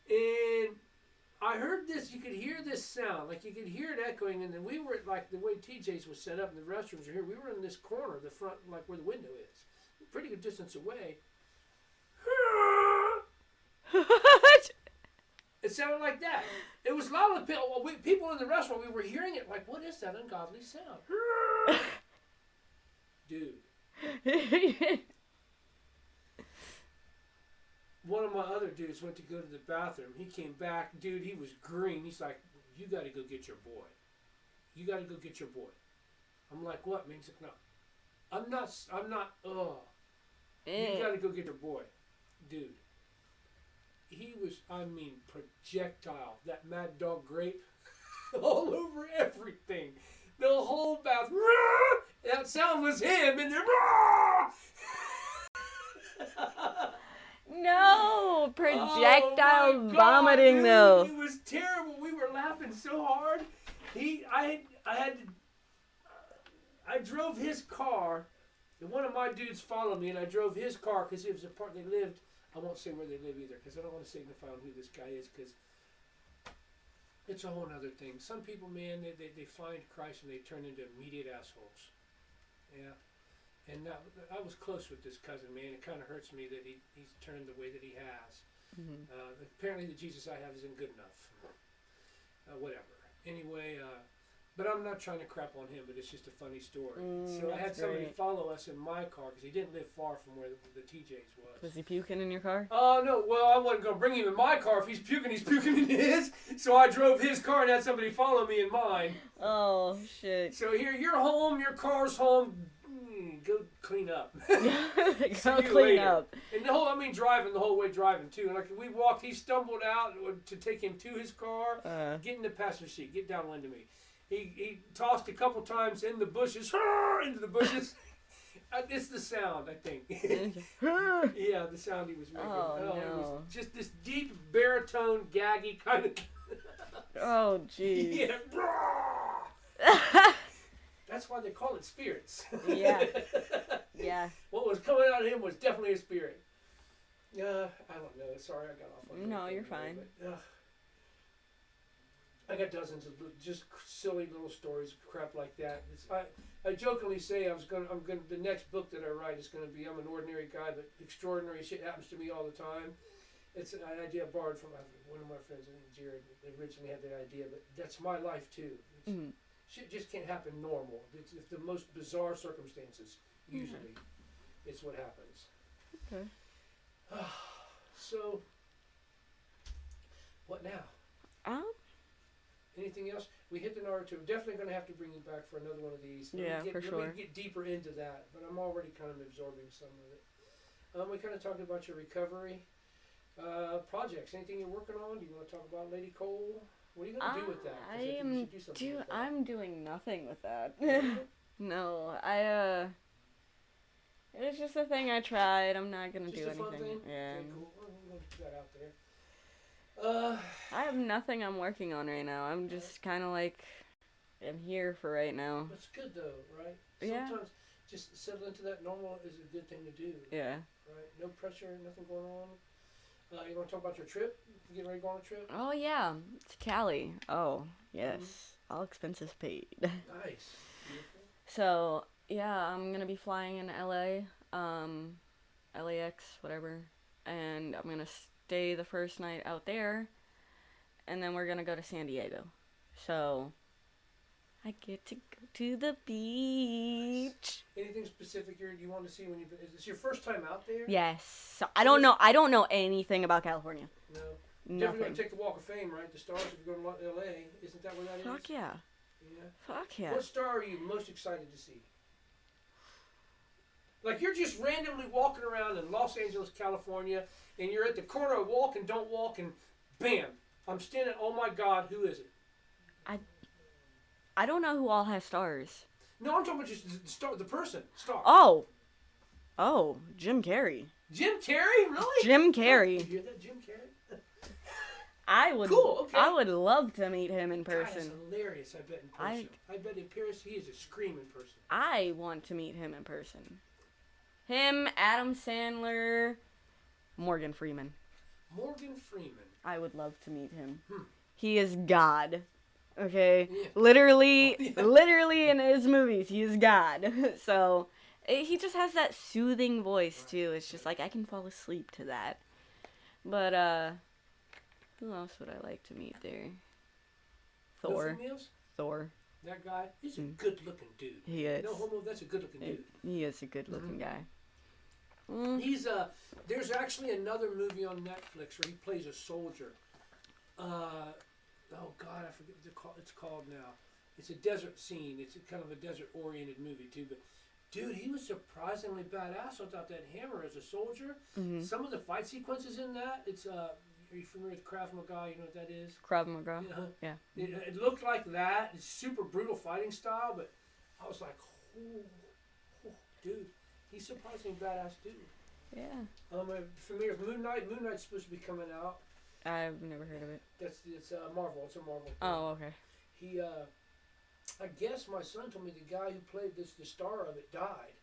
And I heard this, you could hear this sound, like you could hear it echoing, and then we were, like, the way TJ's was set up, and the restrooms are here, we were in this corner, the front, like where the window is, pretty good distance away. It sounded like that. It was loud. People in the restaurant, we were hearing it like, what is that ungodly sound? Dude. One of my other dudes went to go to the bathroom. He came back. Dude, he was green. He's like, you got to go get your boy. You got to go get your boy. I'm like, what, man? He's like, no. I'm not, You got to go get your boy. Dude. He was, projectile. That Mad Dog Grape all over everything. The whole bathroom. That sound was him in there. No, projectile vomiting, dude, though. It was terrible. We were laughing so hard. I drove his car, and one of my dudes followed me, and I drove his car because it was a part they lived. I won't say where they live either because I don't want to signify who this guy is because it's a whole other thing. Some people, man, they find Christ and they turn into immediate assholes. Yeah. And I was close with this cousin, man. It kind of hurts me that he's turned the way that he has. Mm-hmm. Apparently the Jesus I have isn't good enough. Whatever. Anyway, but I'm not trying to crap on him, but it's just a funny story. So I had somebody follow us in my car because he didn't live far from where the TJ's was. Was he puking in your car? Oh, no. Well, I wasn't going to bring him in my car. If he's puking in his. So I drove his car and had somebody follow me in mine. Oh, shit. So here, you're home, your car's home. Go clean up. Go clean up. And driving the whole way too. And like we walked, he stumbled out to take him to his car. Get in the passenger seat. Get downwind of me. He tossed a couple times in the bushes. Into the bushes. It's the sound, I think. Yeah, the sound he was making. Oh, no. It was just this deep baritone, gaggy kind of. Oh, jeez. Yeah. That's why they call it spirits. Yeah. Yeah. What was coming out of him was definitely a spirit. I don't know. Sorry, I got off on that. No, you're fine. But, I got dozens of just silly little stories, crap like that. I jokingly say the next book that I write is gonna be I'm an ordinary guy, but extraordinary shit happens to me all the time. It's an idea borrowed from one of my friends, I think Jared. They originally had that idea, but that's my life too. Shit just can't happen normal. It's the most bizarre circumstances, usually. It's what happens. Okay. So, what now? Anything else? We hit the Naruto. We're definitely going to have to bring you back for another one of these. Yeah, for sure. Let me get deeper into that, but I'm already kind of absorbing some of it. We kind of talked about your recovery projects. Anything you're working on? Do you want to talk about Lady Cole? What are you going to do with that? 'Cause I think you should do something with that. I'm doing nothing with that. Really? No, it was just a thing I tried. I'm not gonna Just do a anything. fun thing? Yeah. Okay, cool. Well, we're going to put that out there. I have nothing I'm working on right now. I'm just kind of like, I'm here for right now. That's good though, right? Yeah. Sometimes just settle into that normal is a good thing to do. Yeah. Right? No pressure, nothing going on. You want to talk about your trip? You getting ready to go on a trip? Oh yeah, it's Cali. Oh yes, all expenses paid. Nice. Beautiful. So yeah, I'm gonna be flying in LA, LAX, whatever, and I'm gonna stay the first night out there, and then we're gonna go to San Diego. So I get to go to the beach. Nice. Anything specific you want to see when you? Is this your first time out there? Yes. So I don't know anything about California. No. Nothing. Definitely going to take the Walk of Fame, right? The stars if you go to LA. Isn't that where that is? Fuck yeah. Yeah. Fuck yeah. What star are you most excited to see? Like you're just randomly walking around in Los Angeles, California, and you're at the corner of Walk and Don't Walk, and bam, I'm standing. Oh my God, who is it? I don't know who all has stars. No, I'm talking about just the star, the person, star. Oh, Jim Carrey. Jim Carrey, really? Jim Did Carrey. you hear that, Jim Carrey? I would. Cool. Okay. I would love to meet him in God, that's person. hilarious. I bet in person. I bet in Paris he is a scream in person. I want to meet him in person. Him, Adam Sandler, Morgan Freeman. Morgan Freeman. I would love to meet him. He is God. Okay? Yeah. Literally, Oh, yeah. literally in his movies, he is God. So, he just has that soothing voice, too. It's just like, I can fall asleep to that. But, who else would I like to meet there? Thor. No females? Thor. That guy, he's a good-looking dude. He is. No homo, that's a good-looking dude. He is a good-looking guy. He's there's actually another movie on Netflix where he plays a soldier. Oh God, I forget what it's called now. It's a desert scene. It's a kind of a desert-oriented movie too. But dude, he was surprisingly badass without that hammer as a soldier. Mm-hmm. Some of the fight sequences in that, it's are you familiar with Krav Maga? You know what that is? Krav Maga. Yeah. It looked like that. It's super brutal fighting style, but I was like, oh dude, he's surprisingly badass dude. Yeah. Familiar with Moon Knight? Moon Knight's supposed to be coming out. I've never heard of it. It's Marvel. It's a Marvel thing. Oh, okay. He, I guess my son told me the guy who played the star of it died.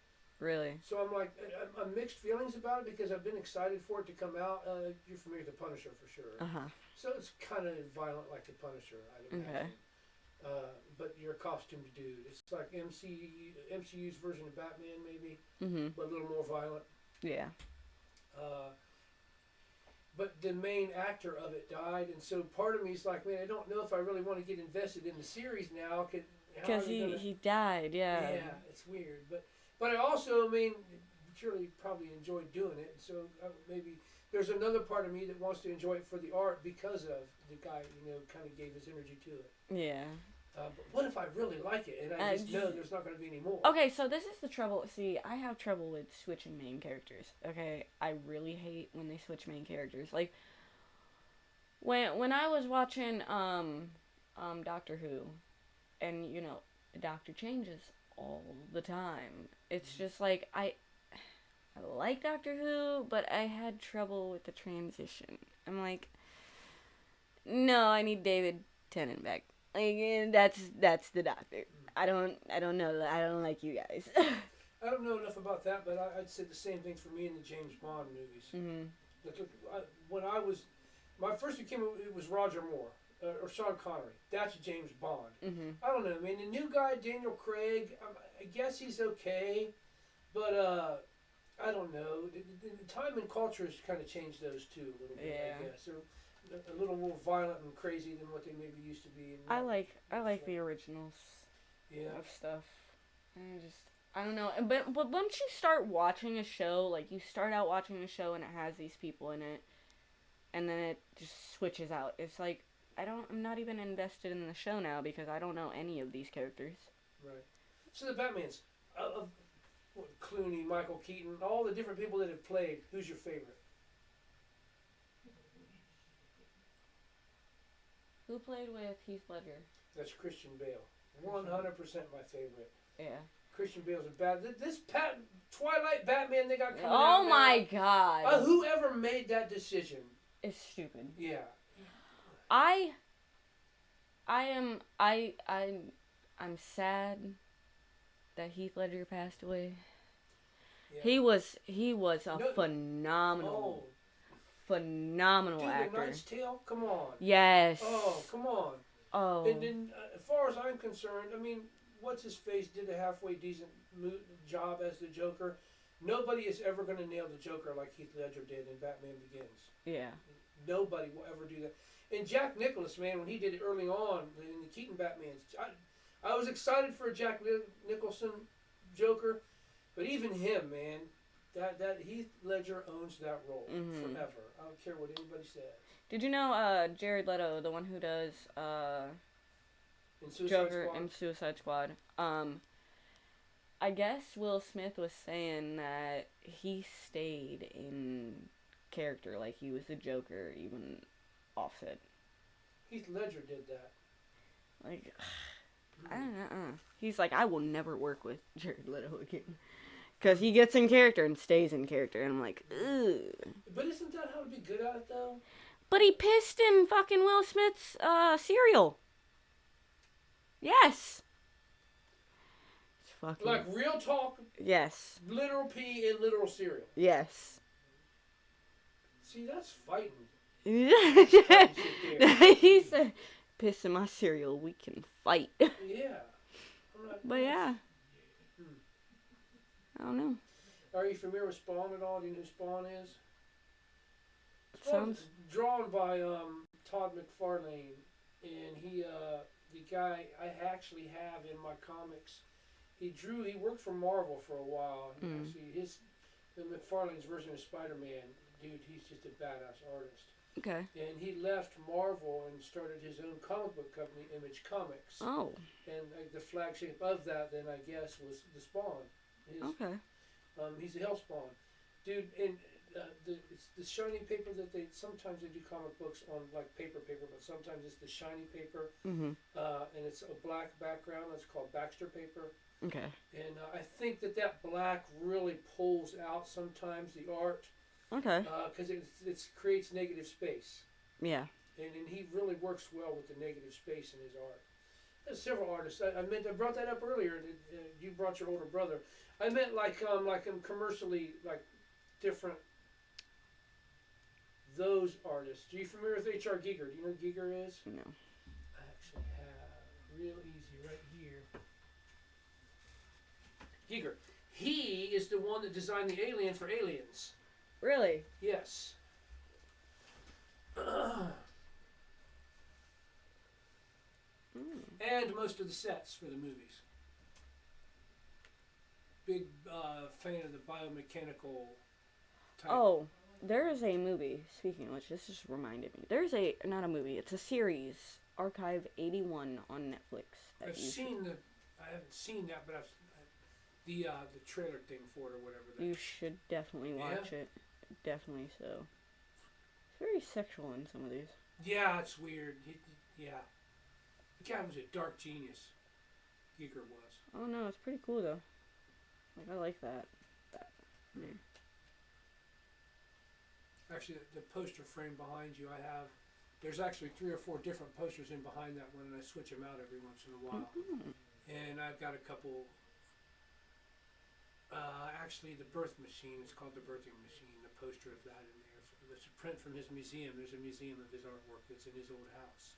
Really? So I'm like, I'm mixed feelings about it because I've been excited for it to come out. You're familiar with The Punisher for sure. Uh-huh. So it's kind of violent like The Punisher, I'd imagine. Okay. But you're a costumed dude. It's like MCU's version of Batman maybe, but a little more violent. Yeah. But the main actor of it died, and so part of me is like, man, I don't know if I really want to get invested in the series now. Because he died, yeah. Yeah, it's weird. But I also, I mean, surely probably enjoyed doing it. So maybe there's another part of me that wants to enjoy it for the art because of the guy, kind of gave his energy to it. Yeah. But what if I really like it and I just know there's not going to be any more? Okay, so this is the trouble. See, I have trouble with switching main characters. Okay, I really hate when they switch main characters. Like when I was watching Doctor Who, and the Doctor changes all the time. It's just like I like Doctor Who, but I had trouble with the transition. I'm like, no, I need David Tennant back. Like that's the Doctor. I don't know. I don't like you guys. I don't know enough about that, but I'd say the same thing for me in the James Bond movies. Mm-hmm. When I was, my first one it was Roger Moore or Sean Connery. That's James Bond. Mm-hmm. I don't know. I mean, the new guy Daniel Craig. I guess he's okay, but I don't know. The time and culture has kind of changed those two a little bit. Yeah. I guess they're a little more violent and crazy than what they maybe used to be. I like the originals. Yeah. Of stuff. I don't know. But once you start watching a show, like you start out watching a show and it has these people in it, and then it just switches out. It's like, I'm not even invested in the show now because I don't know any of these characters. Right. So the Batmans, Clooney, Michael Keaton, all the different people that have played. Who's your favorite? Who played with Heath Ledger? That's Christian Bale. 100% my favorite. Yeah. Christian Bale's a bad. This Twilight Batman they got coming out. Oh my god. Whoever made that decision? It's stupid. Yeah. I'm sad that Heath Ledger passed away. Yeah. He was a phenomenal Dude, actor. The Knight's Tale? Come on. Yes. Oh, come on. Oh. And then, as far as I'm concerned, I mean, what's his face did a halfway decent job as the Joker. Nobody is ever going to nail the Joker like Heath Ledger did in Batman Begins. Yeah. Nobody will ever do that. And Jack Nicholson, man, when he did it early on in the Keaton Batmans, I was excited for a Jack Nicholson Joker, but even him, man, that Heath Ledger owns that role forever. I don't care what anybody says. Did you know Jared Leto, the one who does Joker in Suicide Squad? I guess Will Smith was saying that he stayed in character, like he was the Joker, even offset. Heath Ledger did that. Like, I don't know. He's like, I will never work with Jared Leto again. Because he gets in character and stays in character. And I'm like, ugh. But isn't that how to be good at it, though? But he pissed in fucking Will Smith's cereal. Yes. It's fucking... Like real talk? Yes. Literal pee in literal cereal? Yes. See, that's fighting. He said, piss in my cereal, we can fight. Yeah. But yeah. I don't know. Are you familiar with Spawn at all? Do you know who Spawn is? Sounds drawn by Todd McFarlane, and he the guy I actually have in my comics. He worked for Marvel for a while. Actually, the McFarlane's version of Spider-Man, dude, he's just a badass artist. okay. And he left Marvel and started his own comic book company, Image Comics. Oh. And the flagship of that, then I guess, was the Spawn. Okay. He's a Hellspawn, dude. And it's the shiny paper that sometimes they do comic books on like paper, but sometimes it's the shiny paper, and it's a black background. That's called Baxter paper. Okay. And I think that black really pulls out sometimes the art. Okay. Because it creates negative space. Yeah. And he really works well with the negative space in his art. There's several artists. I brought that up earlier. You brought your older brother. I meant like commercially like different those artists. Are you familiar with H.R. Giger? Do you know who Giger is? No. I actually have real easy right here. Giger. He is the one that designed the alien for Aliens. Really? Yes. And most of the sets for the movies. Big fan of the biomechanical type. Oh, there is a movie, speaking of which, this just reminded me. There's not a movie, it's a series, Archive 81 on Netflix. I haven't seen that, but the trailer thing for it or whatever. You should definitely watch it. Definitely so. It's very sexual in some of these. Yeah, it's weird. Yeah. The guy was a dark genius. Giger was. Oh no, it's pretty cool though. Like, I like that. Yeah. Actually, the poster frame behind you, there's actually 3 or 4 different posters in behind that one, and I switch them out every once in a while. And I've got a couple, actually the birth machine, it's called the birthing machine, the poster of that in there. It's a print from his museum. There's a museum of his artwork that's in his old house.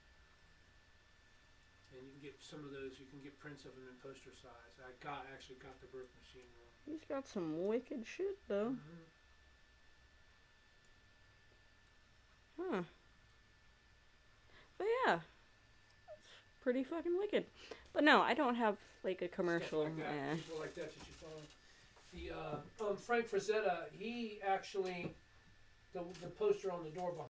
And you can get some of those, you can get prints of them in poster size. I actually got the birth machine one. He's got some wicked shit though. Huh. But yeah. It's pretty fucking wicked. But no, I don't have like a commercial. Stuff like that. People like that you follow. The Frank Frazetta, he actually the poster on the door behind